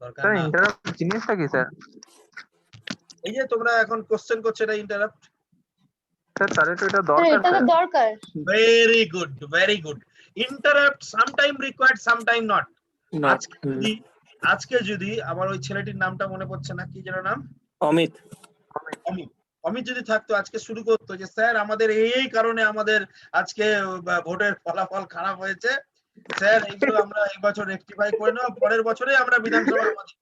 দরকার স্যার না। ইন্টারাপ্ট জিনিসটা কি স্যার? এই যে তোমরা এখন কোশ্চেন করছো, এটা ইন্টারাপ্ট। স্যার তাহলে তো এটা স্যার দরকার এটা তো স্যার। দরকার। Very good, very good. Interrupt sometime required, sometime not. আজকে যদি আমার ওই ছেলেটির নামটা মনে পড়ছে না, কি যেন নাম, অমিত। অমিত। অমিত যদি থাকতো আজকে শুরু করতো যে স্যার আমাদের এই কারণে আমাদের আজকে ভোটের ফলাফল খারাপ হয়েছে স্যার, এইগুলো আমরা এই বছর রেকটিফাই করে নেব, পরের বছরে আমরা বিধানসভা আমাদের।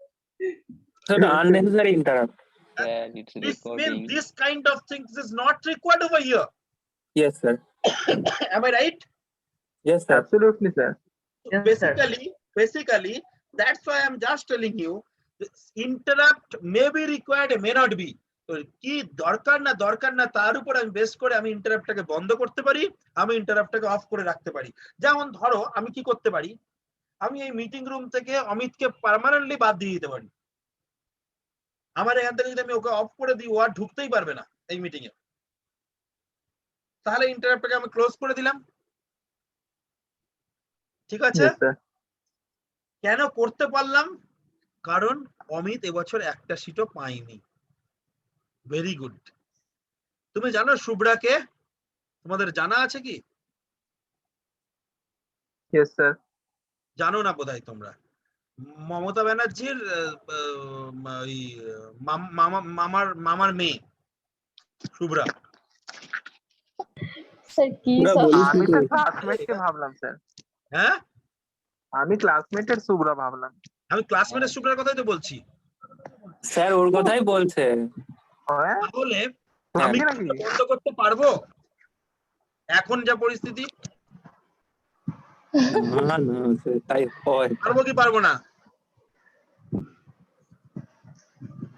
সেটা unnecessary interrupt. Yeah, it's This means recording. this kind of things is not required over here. Yes sir. Am I right? Yes sir. Absolutely sir. Yes, Basically, that's why I'm just telling you, this interrupt may be required, may not be. তো কি দরকার না তার উপর আমি base করে আমি ইন্টারাপ্টটাকে বন্ধ করতে পারি, আমি ইন্টারাপ্টটাকে অফ করে রাখতে পারি। যেমন ধরো আমি কি করতে পারি, আমি এই মিটিং রুম থেকে অমিতকে পার্মানেন্টলি বাদ দিয়ে দিতে পারি। আমার এখান থেকে যদি আমি ওকে অফ করে দিই, ও আর ঢুকতেই পারবে না এই মিটিং এ, তাহলে ইন্টারাপ্টটাকে আমি ক্লোজ করে দিলাম। ঠিক আছে? Yes sir. কেন করতে পারলাম? কারণ অমিত এবছর একটা সিটও পায়নি। Very good. তুমি জানো শুভ্রাকে? তোমাদের জানা আছে কি? Yes sir. জানো না বোধহয় তোমরা। মমতা ব্যানার্জির মামার মেয়ে, শুভ্রা স্যার কি পুরা সব বলিস আমি তো তুই। ক্লাসমেট কে ভাবলাম স্যার, হ্যাঁ আমি ক্লাসমেটের শুভ্রা ভাবলাম। আমি ক্লাসমেটের শুভ্রার কথাই তো বলছি। স্যার ওর কথাই বলছে। হ্যাঁ তাহলে হ্যাঁ। আমি নাকি? বন্ধ করতে পারবো এখন যা পরিস্থিতি? না না স্যার, তাই হয়। পারবো কি পারবো না?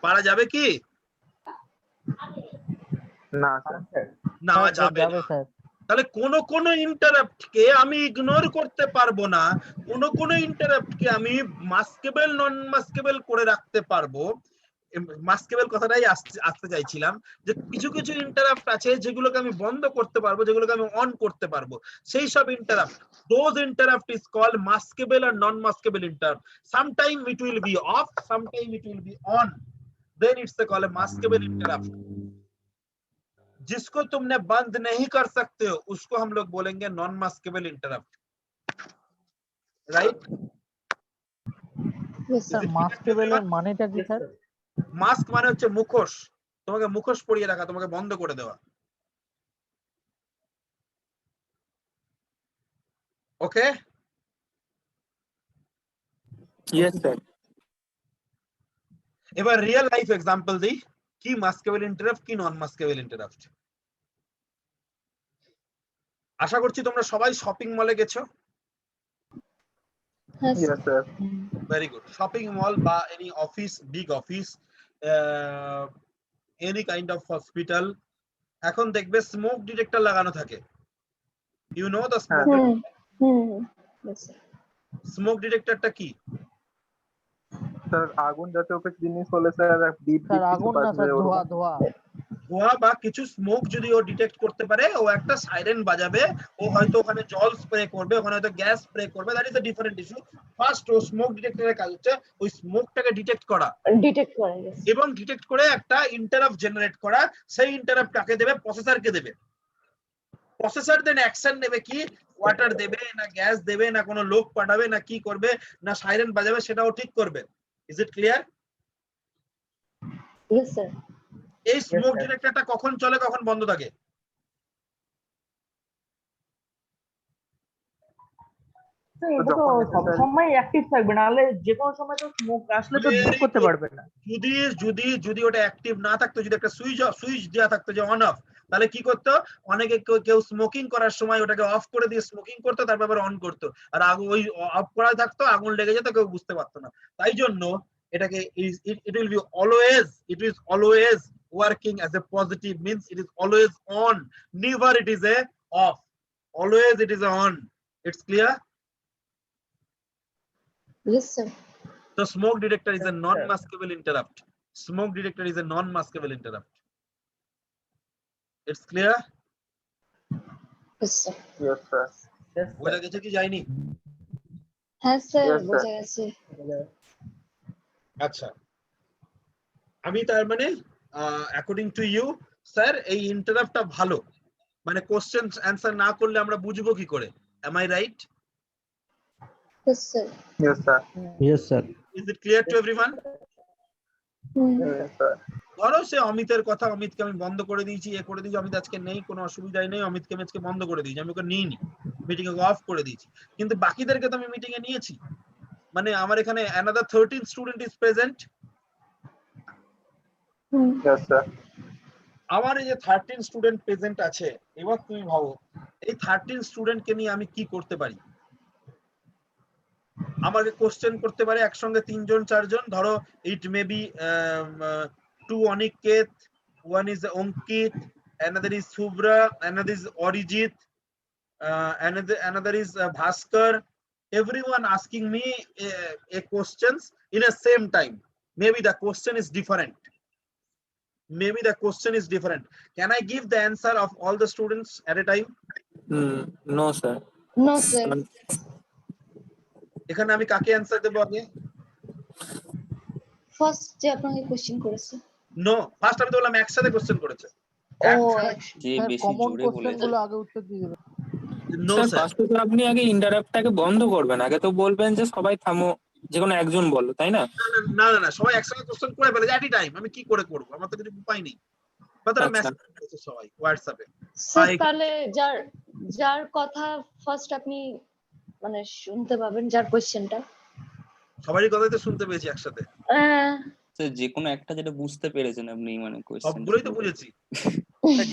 পারা যাবে কি? না স্যার, না স্যার যাবে যাবে না। স্যার। তাহলে কোন ইন্টারাপ্ট কে আমি ইগনোর করতে পারবো না, কোন ইন্টারাপ্ট কে আমি মাস্কেবল নন মাস্কেবল করে রাখতে পারবো। মাস্কেবল কথাটাই আসতে চাইছিলাম, যে কিছু কিছু ইন্টারাপ্ট আছে যেগুলোকে আমি বন্ধ করতে পারবো, যেগুলোকে আমি অন করতে পারবো। সেই সব interrupt, those interrupt is called maskable or non maskable interrupt. Sometime it will be off, sometime it will be on, then it's called a maskable interrupt. जिसको तुमने बंद नहीं कर सकते हो उसको हम लोग बोलेंगे non maskable interrupt, right? Yes, sir sir. মাস্কেবলের মানেটা কি স্যার? মাস্ক মানে হচ্ছে মুখোশ, তোমাকে মুখোশ পরিয়ে রাখা, তোমাকে বন্ধ করে দেওয়া। ওকে, ইয়েস স্যার। এবার রিয়েল লাইফ এক্সাম্পল দিই, কি মাস্কেবল ইন্টারাপ্ট কি নন মাস্কেবল ইন্টারাপ্ট। আশা করছি তোমরা সবাই শপিং মলে গেছো। Yes, sir. Yes sir, very good. Shopping mall বা any office, big office, any kind of hospital, এখন দেখবে স্মোক ডিটেক্টর লাগানো থাকে। You know the smoke Yes, sir. Smoke ডিটেক্টরটা কি? স্যার আগুন জাতীয় কিছু জিনিস হলে স্যার ডিপ স্যার আগুন না স্যার, ধোয়া ধোয়া। ধোঁয়া বা কিছু স্মোক যদি ও ডিটেক্ট করতে পারে, ও একটা সাইরেন বাজাবে, ও হয়তো ওখানে জল স্প্রে করবে, ওখানে হয়তো গ্যাস স্প্রে করবে, that is a different issue. First ও স্মোক ডিটেক্টরের কাজ হচ্ছে ওই স্মোকটাকে ডিটেক্ট করা Detect করে, yes. এবং ডিটেক্ট করে একটা ইন্টারাপ্ট জেনারেট করা। সেই ইন্টারাপ্ট কাকে দেবে? প্রসেসরকে দেবে। প্রসেসর দেন অ্যাকশন নেবে, কি ওয়াটার দেবে না গ্যাস দেবে না কোনো লোক পাঠাবে না কি করবে না সাইরেন বাজাবে, সেটাও ঠিক করবে। Is it clear? Yes, sir. এই স্মোক ডিটেক্টরটা কখন চলে কখন বন্ধ থাকে? এটা তো সবসময় অ্যাক্টিভ থাকবে, নাহলে যে কোনো সময় তো স্মোক আসলে তো ডিটেক্ট করতে পারবে না। যদি যদি যদি ওটা অ্যাক্টিভ না থাকতো, যদি একটা সুইচ দেওয়া থাকতো যে অন অফ, তাহলে কি করতো? অনেকে কেউ স্মোকিং করার সময় ওটাকে অফ করে দিয়ে স্মোকিং করতো, তারপর আবার অন করতো, আর আগুন ওই অফ করা থাকতো, আগুন লেগে যেত, কেউ বুঝতে পারতো না। তাই জন্য এটাকে it will be always working as a positive, means it is always on, never it is a off, always it is a on. It's clear? Yes, sir. So smoke detector is a Yes, sir. non-maskable interrupt. Smoke detector is a non-maskable interrupt. It's clear? Yes, sir. Yes sir, বোঝা গেছে কি যায়নি? হ্যাঁ sir, Yes, sir. বোঝা গেছে। আচ্ছা, আমি তার মানে অ্যাকর্ডিং টু ইউ স্যার এই ইন্টারাপ্টটা ভালো, মানে কোশ্চেন অ্যান্সার না করলে আমরা বুঝবো কি করে? Am I right? Yes, sir. Yes sir, yes sir. Is it clear to everyone? Yes sir. ধরো সে অমিতের কথা, অমিতকে আমি বন্ধ করে দিয়েছি, এ করে দিয়েছি, অমিত আজকে নেই, কোনো অসুবিধাই নেই, অমিতকে আমি আজকে বন্ধ করে দিয়েছি, আমি ওকে নিইনি, মিটিং এ অফ করে দিয়েছি, কিন্তু বাকিদেরকে তো আমি মিটিং এ নিয়েছি। মানে আমার এখানে another 13 student is present. Yes sir, আমার এই যে 13 স্টুডেন্ট প্রেজেন্ট আছে, এবার তুমি ভাবো এই 13 স্টুডেন্টকে নিয়ে আমি কি করতে পারি? আমাকে কোশ্চেন করতে পারে একসঙ্গে 3 জন 4 জন, ধরো it may be 2 Aniket, 1 is Ankit, another is Subra, another is Orijit, another is Bhaskar. Everyone asking me a questions in a same time. Maybe the question is different. Maybe the question is different. Can I give the answer of all the students at a time? No sir. No, sir. এখানে আমি কাকে answer দেব আগে? First যে আপনাকে question করেছে। No, first আমি তো বললাম একসাথে কোশ্চেন করেছে। ও যে স্যার বেশি কমন জোরে কোশ্চেন বলেছে গুলো আগে উত্তর দিয়ে দেবেন। নো স্যার স্যার, ফার্স্টে তো আপনি আগে ইন্টারাপ্টটাকে বন্ধ করবেন, আগে তো বলবেন যে সবাই থামো, যে কোনো একজন বলো, তাই না? না না না, সবাই একসঙ্গে কোশ্চেন করে ফেলে এট এ টাইম, আমি কি করে করব? আমার তো কিছু উপায় নেই। বা তারা আচ্ছা। মেসেজ করেছে সবাই হোয়াটসঅ্যাপে। Sir Hi. তাহলে যার যার কথা ফার্স্ট আপনি মানে শুনতে পাবেন, যার কোশ্চেনটা সবারই কথাই তো শুনতে পেয়েছি একসাথে, স্যার যে কোনো একটা যেটা বুঝতে পেরেছেন আপনি মানে কোশ্চেন সবগুলোই তো বুঝেছি।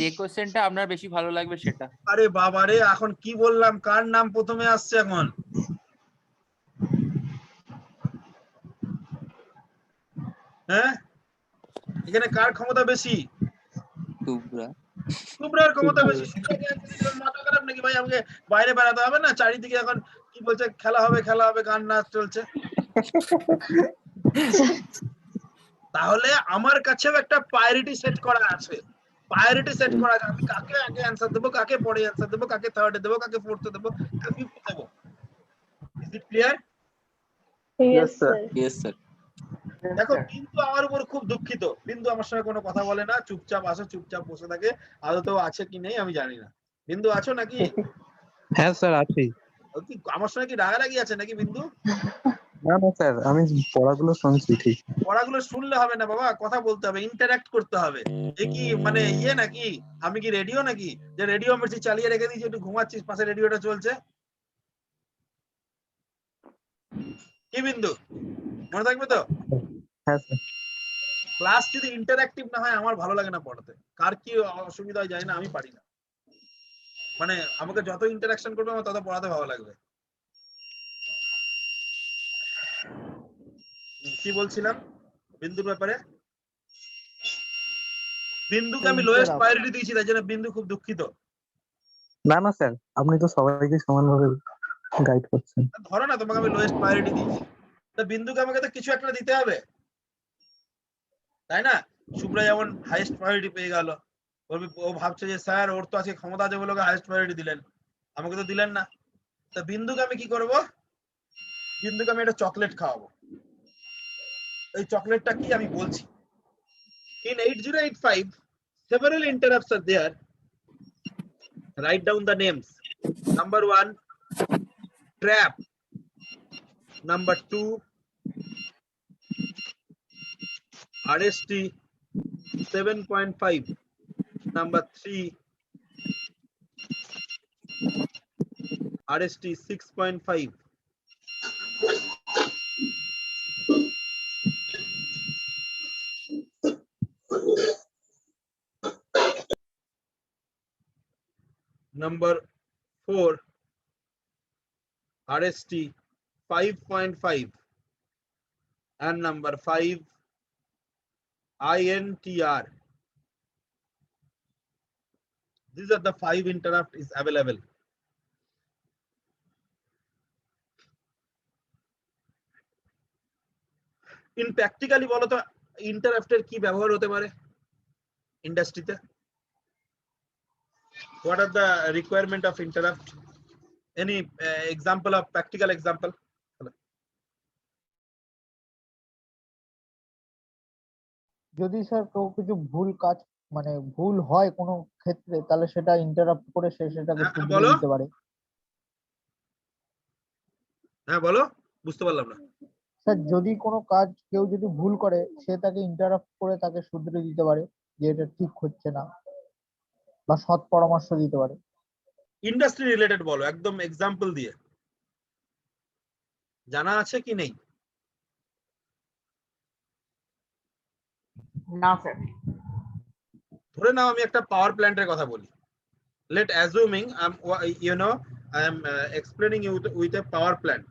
যে কোশ্চেনটা আপনার বেশি ভালো লাগবে সেটা। আরে বাবা রে, এখন কি বললাম, কার নাম প্রথমে আসছে এখন? হ্যাঁ, এখানে কার ক্ষমতা বেশি? টুবরা। শুভ্রার ক্ষমতা বেশি। শুভ্রাকে answer দিতে হবে, মাথা খারাপ নাকি ভাই? আমাকে বাইরে বেড়াতে হবে না? চারিদিকে এখন কি বলছে, খেলা হবে খেলা হবে, গান নাচ চলছে। তাহলে আমার কাছেও একটা প্রায়োরিটি সেট করা আছে। প্রায়োরিটি সেট করা আছে, আমি কাকে আগে অ্যান্সার দেবো, কাকে পরে অ্যান্সার দেবো, কাকে থার্ডে দেবো, কাকে ফোর্থে দেবো, কাকে ফিফথে দেবো। Is it clear? Yes sir. Sir. Yes sir. দেখো বিন্দু আমার উপর খুব দুঃখিত, বিন্দু আমার সঙ্গে কোনো কথা বলে না, চুপচাপ আসে, চুপচাপ বসে থাকে। আদতেও আছে কি নেই আমি জানি না। বিন্দু আছো নাকি? হ্যাঁ স্যার আছি। ও কি আমার সঙ্গে কি রাগারাগি আছে নাকি বিন্দু? না না স্যার, আমি পড়াগুলো শুনছি ঠিক। পড়াগুলো শুনলে হবে না বাবা, কথা বলতে হবে, ইন্টারঅ্যাক্ট করতে হবে। এ কি মানে ইয়ে নাকি, আমি কি রেডিও নাকি যে রেডিও মেশিন চালিয়ে রেখে দিয়েছি, একটু ঘুমাচ্ছিস, পাশে রেডিওটা চলছে? কি বিন্দু, মনে থাকবে তো? হ্যাঁ স্যার। ক্লাস যদি ইন্টারঅ্যাক্টিভ না হয় আমার ভালো লাগে না পড়াতে। কার কি অসুবিধা হয় যায় না, আমি পারি না। মানে আমাকে যত ইন্টারঅ্যাকশন করবে আমার তত পড়াতে ভালো লাগবে। কি বলছিলাম বিন্দুর ব্যাপারে? বিন্দুকে আমি লোয়েস্ট প্রায়োরিটি দিয়েছি, তাই জন্য বিন্দু খুব দুঃখিত। না না স্যার, আপনি তো সবাইকে সমানভাবে গাইড করছেন। ধরো না তোমাকে আমি লোয়েস্ট প্রায়োরিটি দিয়েছি, তা বিন্দুকে আমাকে তো কিছু একটা দিতে হবে, তাই না? শুভ্রা যেমন হাইয়েস্ট প্রায়োরিটি পেয়ে গেল, ও ভাবছে যে স্যার ওর তো আজকে ক্ষমতা আছে বলে হাইয়েস্ট প্রায়োরিটি দিলেন, আমাকে তো দিলেন না। তা বিন্দুকে আমি কি করব? বিন্দুকে আমি একটা চকলেট খাওয়াবো। এই চকলেটটা কি আমি বলছি। In 8085 several interrupts are there. Write down the names. Number 1, trap. Number 2, RST 7.5. Number 3, RST 6.5. Number 4, RST 5.5. And number 5, INTR. These are the 5 interrupt is available. In practically বলো তো ইন্টারাপ্টের কি ব্যবহার হতে পারে ইন্ডাস্ট্রিতে? What are the requirement of interrupt? Any example of practical example? যদি sir কেউ কিছু ভুল কাজ মানে ভুল হয় কোনো ক্ষেত্রে, তাহলে সেটা ইন্টারাপ্ট করে সে সেটাকে হ্যাঁ, শুধরে বলো। দিতে পারে। হ্যাঁ বলো, বুঝতে পারলাম না। স্যার যদি কোনো কাজ কেউ যদি ভুল করে, সে তাকে ইন্টারাপ্ট করে তাকে শুধরে দিতে পারে যে এটা ঠিক হচ্ছে না, বা সৎ পরামর্শ দিতে পারে। ইন্ডাস্ট্রি রিলেটেড বলো, একদম এক্সাম্পল দিয়ে। জানা আছে কি নেই? না স্যার। ধরে নাও আমি একটা পাওয়ার প্ল্যান্টের কথা বলি। Let assuming I am explaining you with a power plant.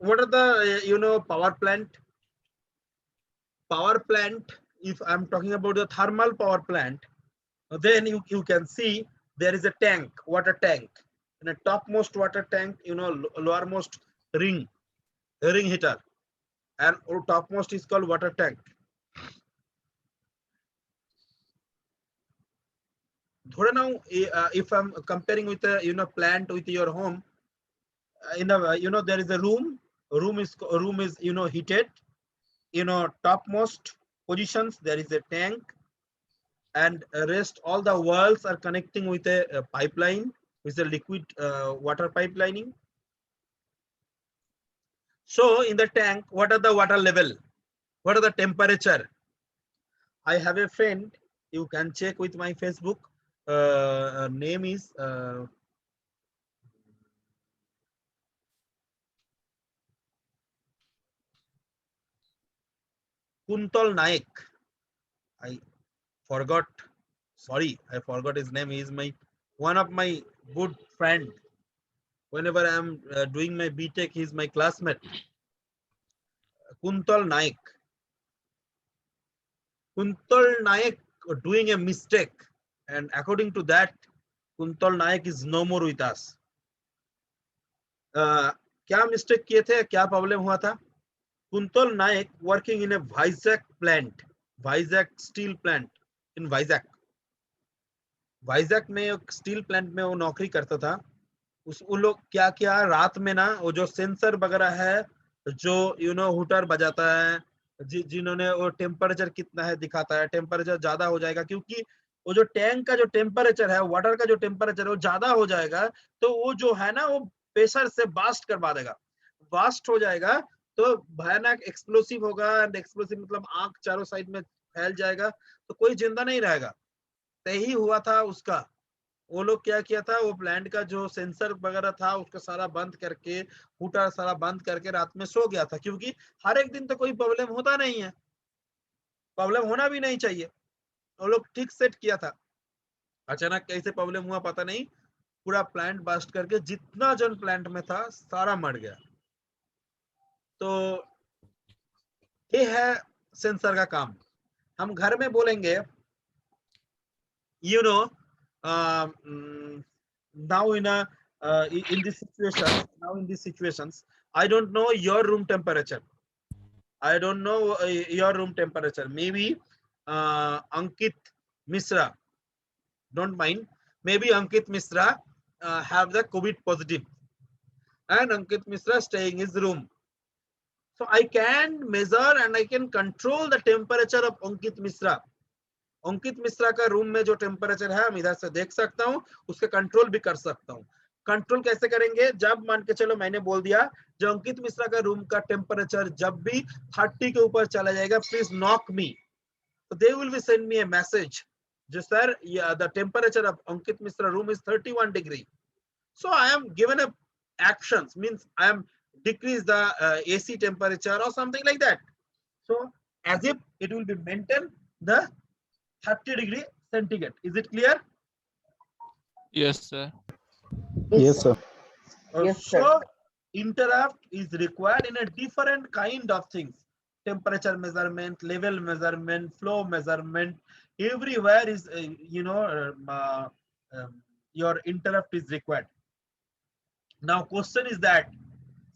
What are the power plant? Power plant, if I'm talking about the thermal power plant, then you can see there is a tank, water tank, and a topmost water tank, lowermost ring heater, and topmost is called water tank. ধরে নাও if I'm comparing with a plant with your home, in a there is a room is heated, topmost positions there is a tank, and rest all the walls are connecting with a pipeline with a liquid water pipelining. So in the tank, what are the water level? What are the temperature? I have a friend, you can check with my Facebook, name is Kuntal Naik. I forgot, sorry, I forgot his name. He is my one of my good friend. Whenever I am doing my BTech, he is my classmate. Kuntal Naik. Kuntal Naik doing a mistake, and according to that, Kuntal Naik is no more with us. क्या mistake किए थे, क्या problem हुआ था? Kuntal Naik working in a Vizag plant, Vizag steel plant in Vizag. Vizag में एक steel plant में वो नौकरी करता था. उन लोग क्या किया, रात में ना वो जो सेंसर वगैरह है, जो हुटर बजाता है, जिन्होंने वो टेम्परेचर कितना है दिखाता है, टेम्परेचर ज्यादा हो जाएगा क्योंकि वो जो टैंक का जो टेम्परेचर है, वाटर का जो टेम्परेचर है वो ज्यादा हो जाएगा, तो वो जो है ना वो प्रेशर से बास्ट करवा देगा. बास्ट हो जाएगा तो भयानक एक्सप्लोसिव होगा, एंड एक्सप्लोसिव मतलब आग चारों साइड में फैल जाएगा, तो कोई जिंदा नहीं रहेगा. यही हुआ था उसका. वो लोग क्या किया था, वो प्लांट का जो सेंसर वगैरह था उसका सारा बंद करके, हुटर सारा बंद करके रात में सो गया था, क्योंकि हर एक दिन तो कोई प्रॉब्लम होता नहीं है, प्रॉब्लम होना भी नहीं चाहिए. वो लोग ठीक सेट किया था, अचानक कैसे प्रॉब्लम हुआ पता नहीं, पूरा प्लांट बास्ट करके जितना जन प्लांट में था सारा मर गया. तो ये है सेंसर का काम. हम घर में बोलेंगे, now in this situations, I don't know your room temperature. I don't know your room temperature. Maybe Ankit Misra, don't mind. Maybe Ankit Misra have the COVID positive, and Ankit Misra staying in his room. So I can measure and I can control the temperature of Ankit Misra. अंकित मिश्रा का room में जो temperature है हम इधर से देख सकता हूँ, उसके कंट्रोल भी कर सकता हूँ. कंट्रोल कैसे करेंगे, जब मान के चलो मैंने बोल दिया जो अंकित मिश्रा का रूम का टेम्परेचर जब भी 30 के ऊपर चला जाएगा, प्लीज नॉक मी. तो they will be send me a message, जो sir the temperature of Ankit Mishra room is 31 degree. So I am given a actions, means I am decrease the AC temperature or something like that. So as if it will be maintain the 30 degree centigrade. Is it clear? Yes, sir. Yes, sir. Yes, sir. So interrupt is required in a different kind of things. Temperature measurement, level measurement, flow measurement, everywhere is your interrupt is required. Now question is that,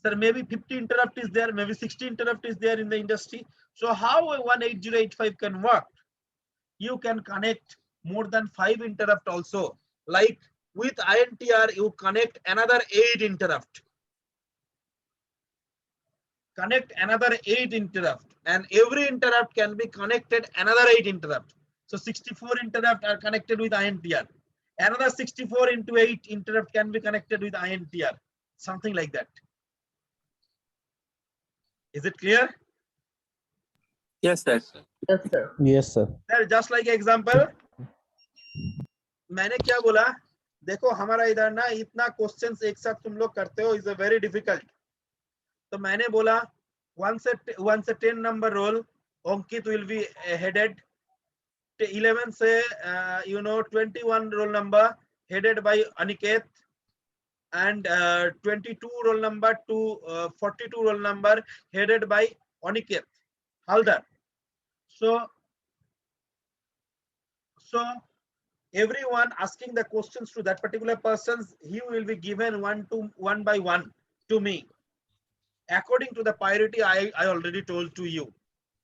sir, maybe 50 interrupt is there, maybe 60 interrupt is there in the industry. So how a 18085 can work? You can connect more than 5 interrupt also. Like with INTR, you connect another 8 interrupt. Connect another 8 interrupt, and every interrupt can be connected another 8 interrupt. So 64 interrupt are connected with INTR. Another 64 into 8 interrupt can be connected with INTR. Something like that. Is it clear? Yes, sir. Yes, sir. Yes, sir. Sir, just like example, मैंने क्या बोला, देखो हमारा इधर ना इतना questions एक साथ तुम लोग करते हो, इज अ वेरी डिफिकल्ट. तो मैंने बोला 1 से 10 number roll Ankit will be headed, 11 से 21 roll number headed by Aniket, and 22 roll number to 42 roll number headed by Aniket Haldar. So everyone asking the questions to that particular persons, he will be given one by one to me according to the priority I already told to you.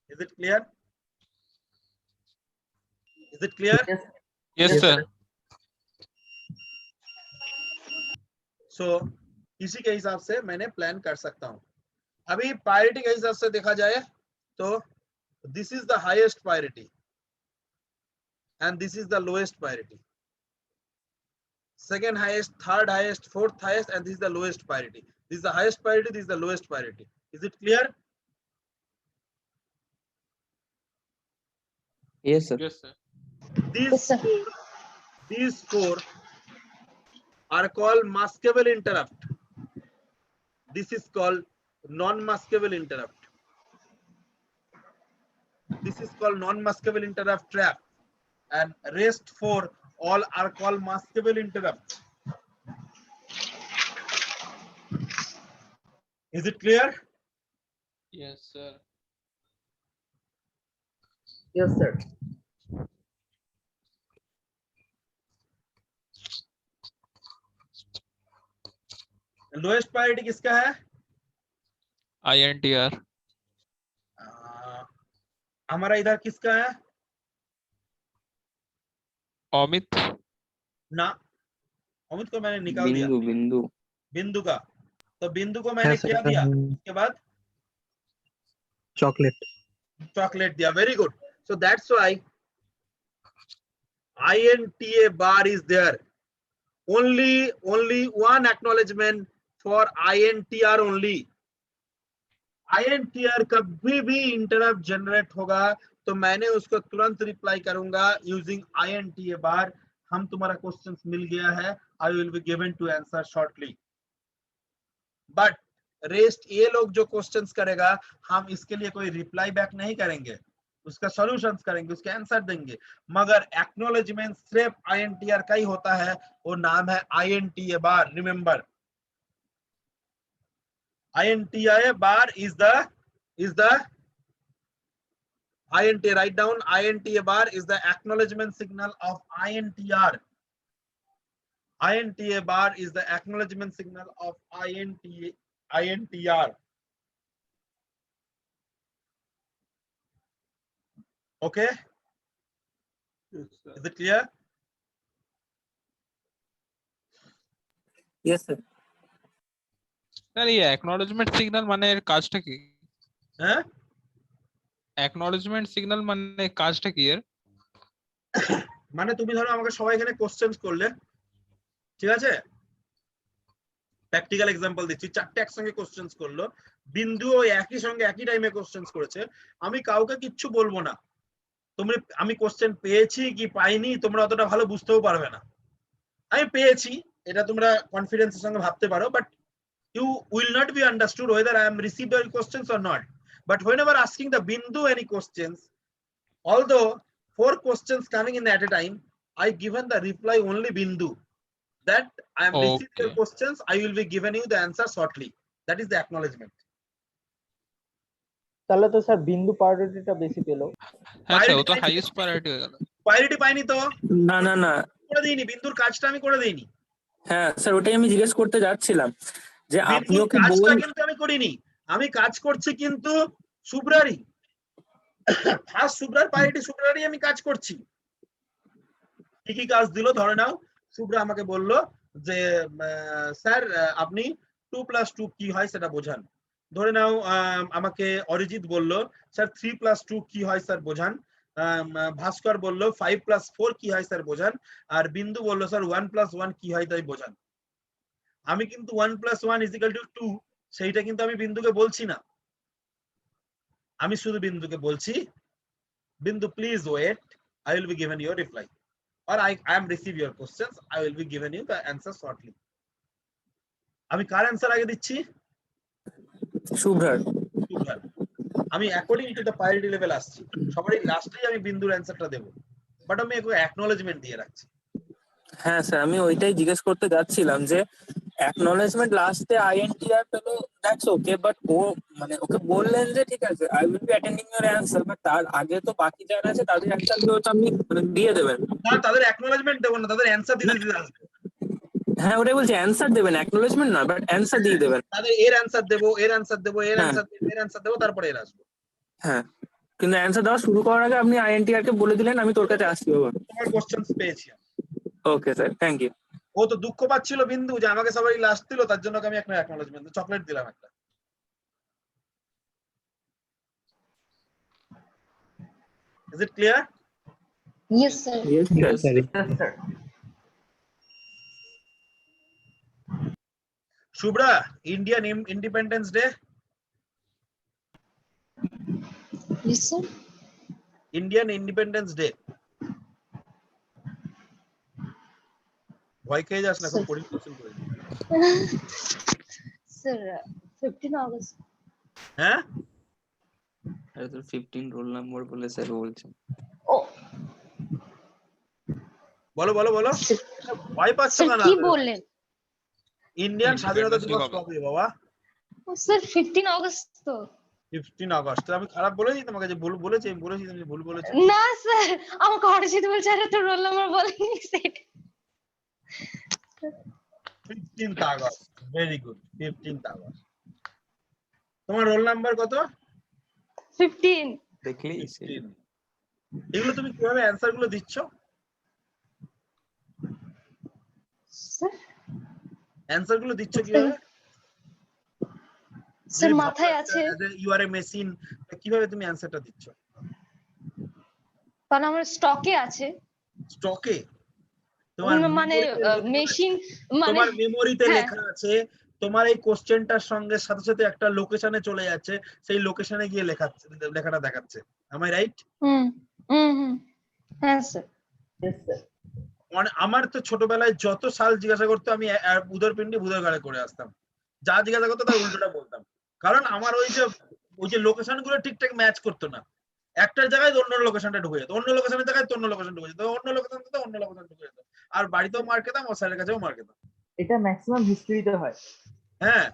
Is it clear? Is it clear? Yes. Yes, sir. So इसी के हिसाब से मैंने plan कर सकता हूँ. अभी priority के हिसाब से देखा जाए तो this is the highest priority and this is the lowest priority. Second highest, third highest, fourth highest, and this is the lowest priority. This is the highest priority, this is the lowest priority. Is it clear? Yes, sir. Yes, sir. Yes, sir. These four are called maskable interrupt. This is called non-maskable interrupt. This is called non-maskable interrupt trap, and rest four all are called maskable interrupt. Is it clear? Yes, sir. Yes, sir. Lowest priority किसका है? INTR. हमारा इधर किसका है? Amit. ना, अमित को मैंने निकाल दिया। बिंदु बिंदु का, तो बिंदु को मैंने क्या दिया? उसके बाद चॉकलेट दिया। Very good. So that's why INTA bar is there. Only one acknowledgement for INTR only. INTR कभी भी इंटरप्ट जनरेट होगा तो मैंने उसको तुरंत रिप्लाई करूंगा यूजिंग INTA bar. हम तुम्हारा क्वेश्चंस मिल गया है, I will be given to answer shortly. But rest ये लोग जो क्वेश्चंस करेगा, हम इसके लिए कोई रिप्लाई बैक नहीं करेंगे, उसका सॉल्यूशंस करेंगे, उसके आंसर देंगे। मगर एक्नॉलेजमेंट सिर्फ INTR का ही होता है, वो नाम है INTA bar. Remember, INTA bar is the INTA, write down, INTA bar is the acknowledgement signal of INTR. INTA bar is the acknowledgement signal of INTR. Okay? Is it clear? Yes, sir. Sir এই acknowledgement signal মানে এর কাজটা কি? হ্যাঁ, acknowledgement signal মানে কাজটা কি এর? মানে তুমি ধরো আমাকে সবাই এখানে কোশ্চেনস করলে, ঠিক আছে, প্র্যাকটিক্যাল এক্সাম্পল দিচ্ছি, চারটে একসঙ্গে কোশ্চেনস করলো, বিন্দু ওই একই সঙ্গে একই টাইমে কোশ্চেনস করেছে, আমি কাউকে কিচ্ছু বলবো না। তোমরা আমি কোশ্চেন পেয়েছি কি পাইনি তোমরা অতটা ভালো বুঝতেও পারবে না। আমি পেয়েছি এটা তোমরা কনফিডেন্সের সঙ্গে ভাবতে পারো, but you will not be understood whether I am received your questions or not. But whenever asking the Bindu any questions, although 4 questions coming in at a time, I given the reply only Bindu, that I am received your Okay. questions, I will be given you the answer shortly. That is the acknowledgement. তাহলে তো sir বিন্দু প্রায়োরিটিটা বেশি পেলো। হ্যাঁ sir, ও তো Priority highest priority হয়ে গেল। Priority পাইনি তো না না না, করে দিইনি, বিন্দুর কাজটা আমি করে দিইনি। হ্যাঁ স্যার ওটাই আমি জিজ্ঞেস করতে যাচ্ছিলাম যে আপনি বিন্দুর ওকে কাজটা বল, কিন্তু আমি করিনি, আমি কাজ করছি কিন্তু শুভ্রারি, ফার্স্ট শুভ্রার প্রায়োরিটি শুভ্রারি আমি কাজ করছি। কি কি কাজ দিল ধরে নাও, শুভ্রা আমাকে বলল যে স্যার আপনি 2 + 2 কি হয় সেটা বোঝান। ধরে নাও আমাকে অরিজিৎ বলল স্যার 3 + 2 কি হয় স্যার বোঝান। ভাস্কর বলল 5 + 4 কি হয় স্যার বোঝান। আর বিন্দু বলল স্যার 1 + 1 কি হয় তাই বোঝান। আমি কিন্তু 1 + 1 = 2 সেইটা কিন্তু আমি বিন্দুকে বলছি না, আমি শুধু বিন্দুকে বলছি Bindu please wait, I will be given your reply, or I am receive your questions, I will be given you the answer shortly. আমি কার অ্যান্সার আগে দিচ্ছি? শুভ্রার। শুভ্রার। আমি according to the priority level আসছি, সবারই লাস্টেই আমি বিন্দুর অ্যান্সারটা দেব, বাট আমি একটু অ্যাকনলেজমেন্ট দিয়ে রাখছি। হ্যাঁ স্যার আমি ওইটাই জিজ্ঞেস করতে যাচ্ছিলাম যে অ্যাকনলেজমেন্ট লাস্টে INTR পেলো, দ্যাটস ওকে, বাট ও মানে ওকে বললেন যে ঠিক আছে I will be attending your answer, but তার আগে তো বাকি যারা আছে তাদের অ্যান্সার গুলো তো আপনি দিয়ে দেবেন। না, তাদের অ্যাকনলেজমেন্ট দেব না, তাদের অ্যান্সার দিতে দিতে আসবে। হ্যাঁ ওটাই বলছি, অ্যান্সার দেবেন, অ্যাকনলেজমেন্ট না, বাট অ্যান্সার দিয়ে দেবেন। তাদের এর অ্যান্সার দেব, এর অ্যান্সার দেব, এর হ্যাঁ। অ্যান্সার দেব, এর অ্যান্সার দেব, তারপরে এর আসবে। হ্যাঁ কিন্তু অ্যান্সার দেওয়া শুরু করার আগে আপনি INTR কে বলে দিলেন আমি তোর কাছে আসছি বাবা। তোমার কোশ্চেনস পেয়েছি। Okay sir, thank you. ও তো দুঃখ পাচ্ছিল বিন্দু যে আমাকে সবাই লাস্ট দিল, তার জন্য আমি একটা অ্যাকনলেজমেন্ট চকলেট দিলাম একটা। Is it clear? Yes, sir. Yes sir. Yes, sir. Shubhra, Indian Independence Day? Yes, sir. Indian Independence Day. ভয় খেয়ে যাস না, খুব কঠিন কোশ্চেন করে দিই। Sir, 15 August. হ্যাঁ আরে তোর 15 রোল নাম্বার বলে স্যার বলছেন। Oh, বলো বলো বলো, ভয় পাচ্ছ sir, কেন? কি বললেন? ইন্ডিয়ান স্বাধীনতা Independence Day দিবস কবে? কবে বাবা? Oh, sir, 15 August তো। 15 আগস্ট। আমি খারাপ বলেছি তোমাকে, যে ভুল বলেছি? আমি বলেছি তুমি ভুল বলেছো। না স্যার, আমাকে অরিজিৎ বলছে আরে তোর রোল নাম্বার বলেনি সেটা। 15th August, very good. 15th August. তোমার রোল নাম্বার কত? 15। দেখলেই 15। এগুলো তুমি কিভাবে অ্যানসার গুলো দিচ্ছ? স্যার, অ্যানসার গুলো দিচ্ছ কিভাবে? স্যার মাথায় আছে, ইউ আর এ মেশিন, কিভাবে তুমি অ্যানসারটা দিচ্ছ? কারণ আমার স্টকে আছে। স্টকে? তোমার মানে মেশিন, মানে তোমার মেমোরিতে হ্যাঁ। লেখা আছে, তোমার এই কোশ্চেনটার সঙ্গে সাথে সাথে একটা লোকেশনে চলে যাচ্ছে, সেই লোকেশনে গিয়ে লেখাটা দেখাচ্ছে। am I right? হুম হুম হুম, হ্যাঁ স্যার। Yes, sir. আমার তো ছোটবেলায় যত সাল জিজ্ঞাসা করতো আমি উদর পিন্ডি ভুদর গাড়ে করে আসতাম, যা জিজ্ঞাসা করতো তার উল্টোটা বলতাম, কারণ আমার ওই যে লোকেশন গুলো ঠিকঠাক ম্যাচ করতো না। একটার জায়গায় অন্য লোকেশনটা ঢুকে যেত, অন্য লোকেশনের জায়গায় অন্য লোকেশন ঢুকে যেত, অন্য লোকেশন থেকে অন্য লোকেশন ঢুকে যেত, আর বাড়িতেও মার খেতাম, আর স্যারের কাছেও মার খেতাম। এটা ম্যাক্সিমাম হিস্ট্রিতে হয়। হ্যাঁ,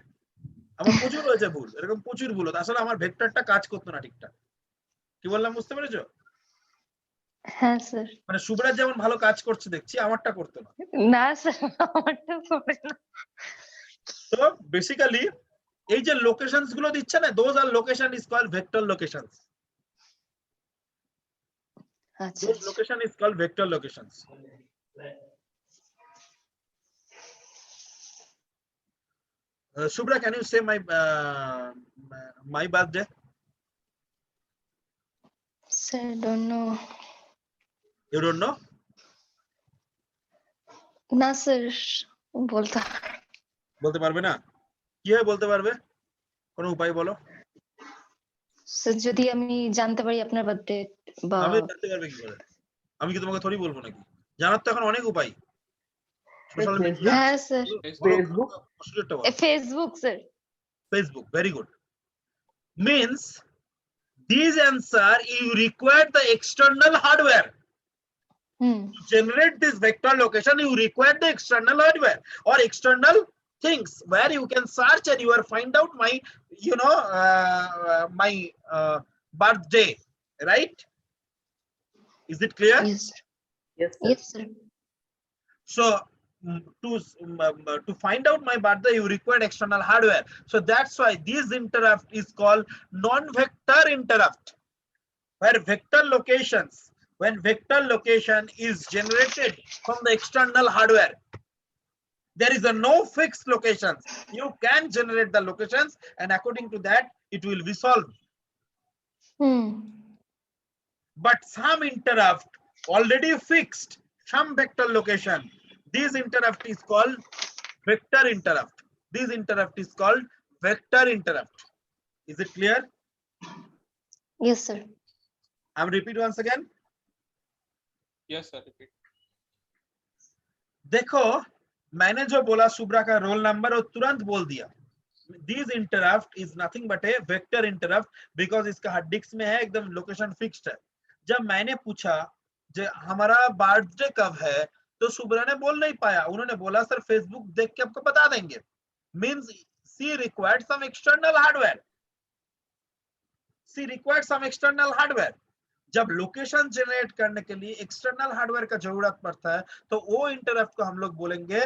আমার প্রচুর হয়েছে ভুল, এরকম প্রচুর ভুল হতো। আসলে আমার ভেক্টরটা কাজ করতো না ঠিকঠাক। কি বললাম বুঝতে পেরেছো? হ্যাঁ স্যার। মানে সুব্রাজ যেমন ভালো কাজ করছে দেখছি, আমারটা করতো না। না স্যার, আমারটা করে না। তো বেসিক্যালি এই যে লোকেশনস গুলো দিচ্ছে না, those are location is called vector locations. আচ্ছা Those location is called vector locations. Shubhra, can you say my birthday? Sir, don't know. You don't know? না স্যার, বলতে পারবে না? কিভাবে বলতে পারবে? কোনো উপায় বলো। স্যার, যদি আমি জানতে পারি আপনার বার্থডে বা আমি জানতে পারবে কি করে? আমি কি তোমাকে থোড়ি বলবো নাকি? জানার তো এখন অনেক উপায়। Social media. হ্যাঁ sir, Facebook. Facebook sir. Facebook, very good. Means these answer you require the external hardware. Hmm, To generate this vector location, you require the external hardware or external things where you can search and you will find out my, my birthday, right? Is it clear? yes sir. Yes, sir. Yes sir. So to find out my birthday, you require external hardware. So that's why this interrupt is called non-vector interrupt, where when vector location is generated from the external hardware, there is a no fixed locations. You can generate the locations and according to that it will be solved. But some interrupt already fixed some vector location. This interrupt is called vector interrupt. This interrupt is called vector interrupt. Is it clear? Yes sir. I'm repeat once again. Yes sir, repeat. देखो, मैंने जो बोला शुभ्रा का roll number और तुरंत बोल दिया। This interrupt is nothing but a vector interrupt because इसका हार्ड डिस्क में है, एकदम लोकेशन फिक्स्ड है। जब मैंने पूछा जो हमारा बर्थडे कब है, तो शुभ्रा ने बोल नहीं पाया, उन्होंने बोला सर फेसबुक देख के आपको बता देंगे। Means she required some external hardware. She required some external hardware. जब लोकेशन जनरेट करने के लिए एक्सटर्नल हार्डवेयर का जरूरत पड़ता है, तो वो इंटरप्ट को हम लोग बोलेंगे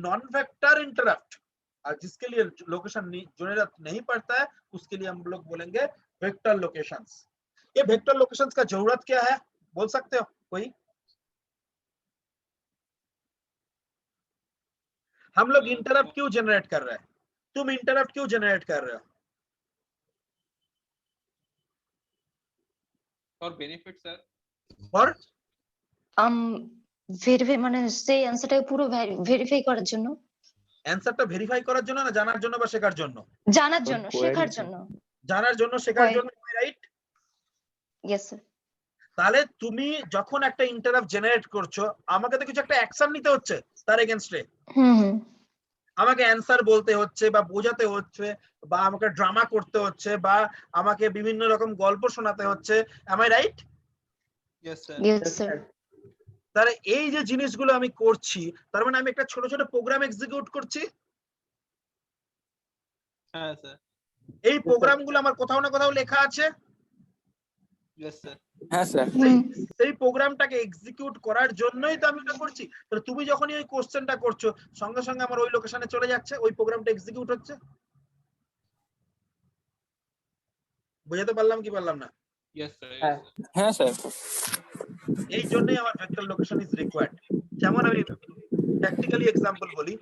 नॉन वेक्टर इंटरप्ट, और जिसके लिए लोकेशन जनरेट नहीं पड़ता है उसके लिए हम लोग बोलेंगे वेक्टर लोकेशंस। ये वेक्टर लोकेशंस का जरूरत क्या है, बोल सकते हो कोई? हम लोग इंटरप्ट क्यों जनरेट कर रहे हैं? तुम इंटरप्ट क्यों जनरेट कर रहे हो? For benefit sir. और ভেরিফাই, মানে সেই অ্যানসারটাকে পুরো ভেরিফাই করার জন্য। অ্যানসারটা ভেরিফাই করার জন্য না, জানার জন্য বা শেখার জন্য? জানার জন্য, শেখার জন্য। জানার জন্য, শেখার জন্য, রাইট? Yes sir. তাহলে তুমি যখন একটা ইন্টারাপ্ট জেনারেট করছো, আমাকে তো কিছু একটা অ্যাকশন নিতে হচ্ছে তার এগেনস্টে। হুম। আমাকে অ্যান্সার বলতে হচ্ছে বা বোঝাতে হচ্ছে বা আমাকে ড্রামা করতে হচ্ছে বা আমাকে বিভিন্ন রকম গল্প শোনাতে হচ্ছে। Am I right? Yes sir. Yes sir. তাহলে এই যে জিনিসগুলো আমি করছি, তার মানে আমি একটা ছোট ছোট প্রোগ্রাম এক্সিকিউট করছি। হ্যাঁ স্যার। এই প্রোগ্রামগুলো আমার কোথাও না কোথাও লেখা আছে। Yes sir. হ্যাঁ স্যার। সেই প্রোগ্রামটাকে এক্সিকিউট করার জন্যই তো আমি এটা করছি। তাহলে তুমি যখনই ওই কোশ্চেনটা করছো, সঙ্গে সঙ্গে আমার ওই লোকেশনে চলে যাচ্ছে, ওই প্রোগ্রামটা এক্সিকিউট হচ্ছে। বুঝাতে পারলাম কি পারলাম না? Yes sir. হ্যাঁ স্যার। এই জন্যই আমার ভেক্টর লোকেশন ইজ রিকোয়ার্ড। যেমন আমি প্র্যাকটিক্যালি এক্সাম্পল বলি,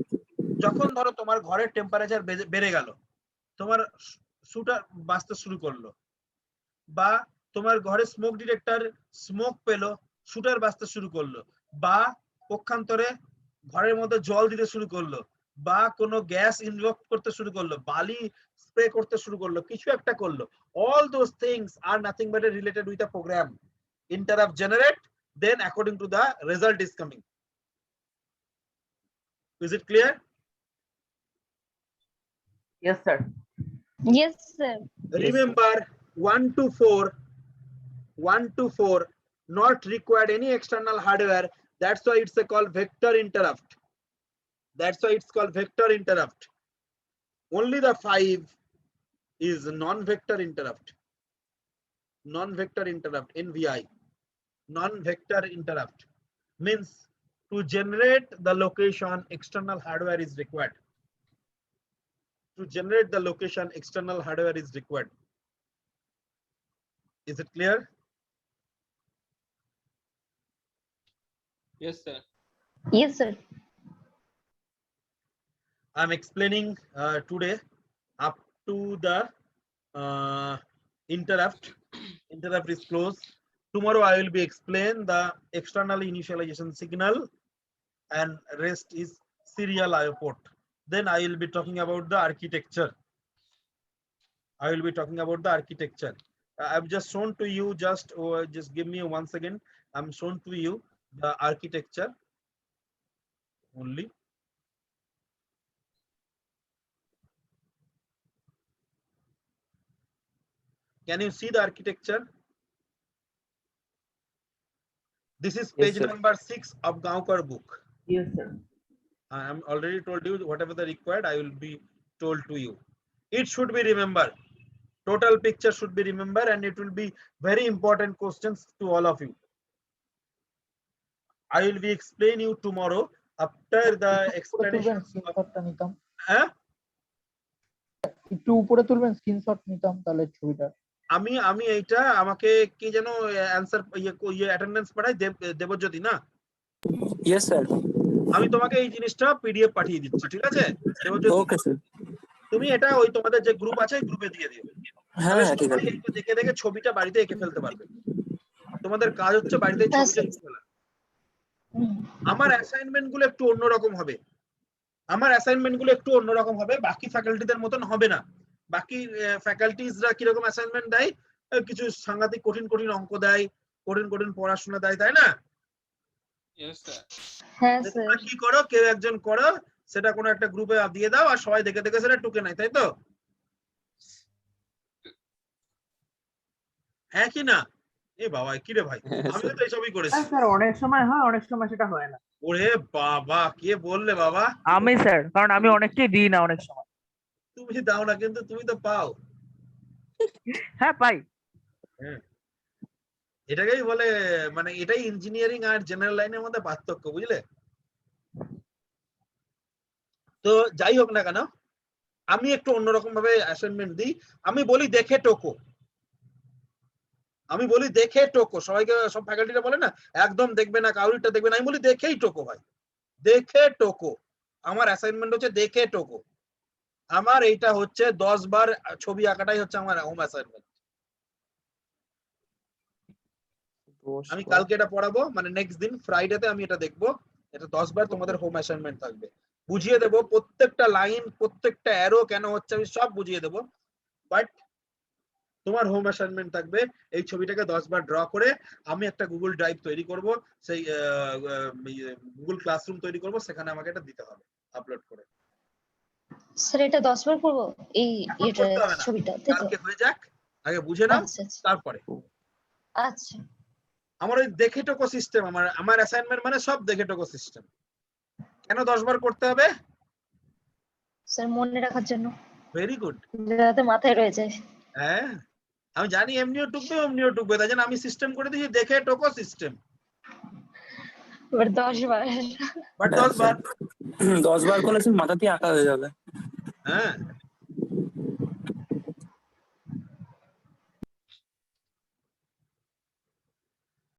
যখন ধরো তোমার ঘরের টেম্পারেচার বেড়ে গেল, তোমার শুটার বাজতে শুরু করলো, বা তোমার ঘরে স্মোক ডিটেক্টর স্মোক পেলো, শুটার বাজতে শুরু করলো, বা পক্ষান্তরে ঘরের মধ্যে জল দিতে শুরু করলো, বা কোনো গ্যাস ইনভলভ করতে শুরু করলো, বালি স্প্রে করতে শুরু করলো, কিছু একটা করলো, all those things are nothing but related with a program. Interrupt generate, then according to the result is coming. Is it clear? Yes sir. Yes sir. Remember 1 to 4 not required any external hardware. That's why it's called vector interrupt. That's why it's called vector interrupt. Only the 5 is non-vector interrupt. Non-vector interrupt, NVI. Non-vector interrupt means to generate the location, external hardware is required. To generate the location, external hardware is required. Is it clear? Yes sir. Yes, sir. I'm explaining today up to the interrupt. Interrupt is closed. Tomorrow I will be explain the external initialization signal, and rest is serial IO port. Then I will be talking about the architecture. I will be talking about the architecture. I've just shown to you, just give me 1 second. I'm shown to you the architecture only. Can you see the architecture? This is Yes, page sir. number 6 of Gaonkar book. Yes, sir. I am already told you whatever the required, I will be told to you. It should be remember. Total picture should be remember, and it will be very important questions to all of you. I will be explain you tomorrow after the explanation. স্ক্রিনশটটা নিতাম, হ্যাঁ, একটু উপরে তুলবেন, screenshot নিতাম তাহলে ছবিটা। আমি এইটা আমাকে কি যেন অ্যানসার অ্যাটেন্ডেন্স পাঠাই, দেবজ্যোতি না? Yes sir. আমি তোমাকে এই জিনিসটা পিডিএফ পাঠিয়ে দিচ্ছি, ঠিক আছে দেবজ্যোতি? Okay sir. তুমি এটা ওই তোমাদের যে গ্রুপ আছে গ্রুপে দিয়ে দিও। হ্যাঁ হ্যাঁ ঠিক আছে। একটু দেখে দেখে ছবিটা বাড়িতে এঁকে ফেলতে পারবে। তোমাদের কাজ হচ্ছে বাড়িতে হ্যাঁ, ছবিটা স্যার। এঁকে ফেলা। আমার অ্যাসাইনমেন্ট গুলো একটু অন্যরকম হবে। বাকি ফ্যাকাল্টিদের মতন হবে না। বাকি ফ্যাকাল্টিজরা কিরকম অ্যাসাইনমেন্ট দেয়, কিছু সাংঘাতিক কঠিন কঠিন অঙ্ক দেয়, কঠিন কঠিন পড়াশোনা দেয়, তাই না? Yes sir. হ্যাঁ, তোমরা স্যার। কি করো, কেউ একজন করো, সেটা কোনো একটা গ্রুপে দিয়ে দাও, আর সবাই দেখে দেখে সেটা টুকে নেয়, তাই তো? হ্যাঁ কি না? এ বাবা, কি রে ভাই, আমিও তো এইসবই করেছি। হ্যাঁ স্যার, অনেক সময় হয়, অনেক সময় সেটা হয় না। ওরে বাবা, কে বললে বাবা? আমি স্যার, কারণ আমি অনেককেই দিই না অনেক সময়। তুমি দাও না, কিন্তু তুমি তো পাও। হ্যাঁ পাই। এটাকেই বলে, মানে এটাই ইঞ্জিনিয়ারিং আর জেনারেল লাইনের মধ্যে পার্থক্য, বুঝলে? তো যাই হোক না কেন, আমি একটু অন্যরকম ভাবে অ্যাসাইনমেন্ট দিই। আমি বলি দেখে টোকো। সবাইকে, সব ফ্যাকাল্টিরা বলে না একদম দেখবে না, কাউরিটা দেখবে না, আমি বলি দেখেই টোকো ভাই, দেখে টোকো। আমার অ্যাসাইনমেন্ট হচ্ছে দেখে টোকো। আমার এইটা হচ্ছে 10 বার ছবি আঁকাটাই হচ্ছে আমার হোম অ্যাসাইনমেন্ট। আমি কালকে এটা পড়াবো, মানে নেক্সট দিন ফ্রাইডেতে আমি এটা দেখবো। এটা 10 বার তোমাদের হোম অ্যাসাইনমেন্ট থাকবে। বুঝিয়ে দেবো প্রত্যেকটা লাইন, প্রত্যেকটা অ্যারো কেন হচ্ছে, আমি সব বুঝিয়ে দেবো। বাট তোমার হোম অ্যাসাইনমেন্ট থাকবে এই ছবিটাকে 10 বার ড্র করে আমি একটা গুগল ড্রাইভ তৈরি করব, সেই গুগল ক্লাসরুম তৈরি করব, সেখানে আমাকে এটা দিতে হবে আপলোড করে। স্যার এটা 10 বার করবো এই এখন এটা করতে হবে না, ছবিটা, তাই তো? কালকে হয়ে যাক, আগে বুঝে নাও আচ্ছা আচ্ছা তারপরে। আচ্ছা আমার ওই দেখে টোকো সিস্টেম, আমার অ্যাসাইনমেন্ট মানে সব দেখে টোকো সিস্টেম। কেন 10 বার করতে হবে? স্যার মনে রাখার জন্য, ভেরি গুড। যাতে মাথায় রয়ে যায়। হ্যাঁ আমি জানি এমনিও টুকবে, তাই জন্য আমি সিস্টেম করে দিয়েছি দেখে টোকো সিস্টেম। এবার 10 বার। বাট 10 বার 10 বার করলে মাথাতেই আঁকা হয়ে যাবে। হ্যাঁ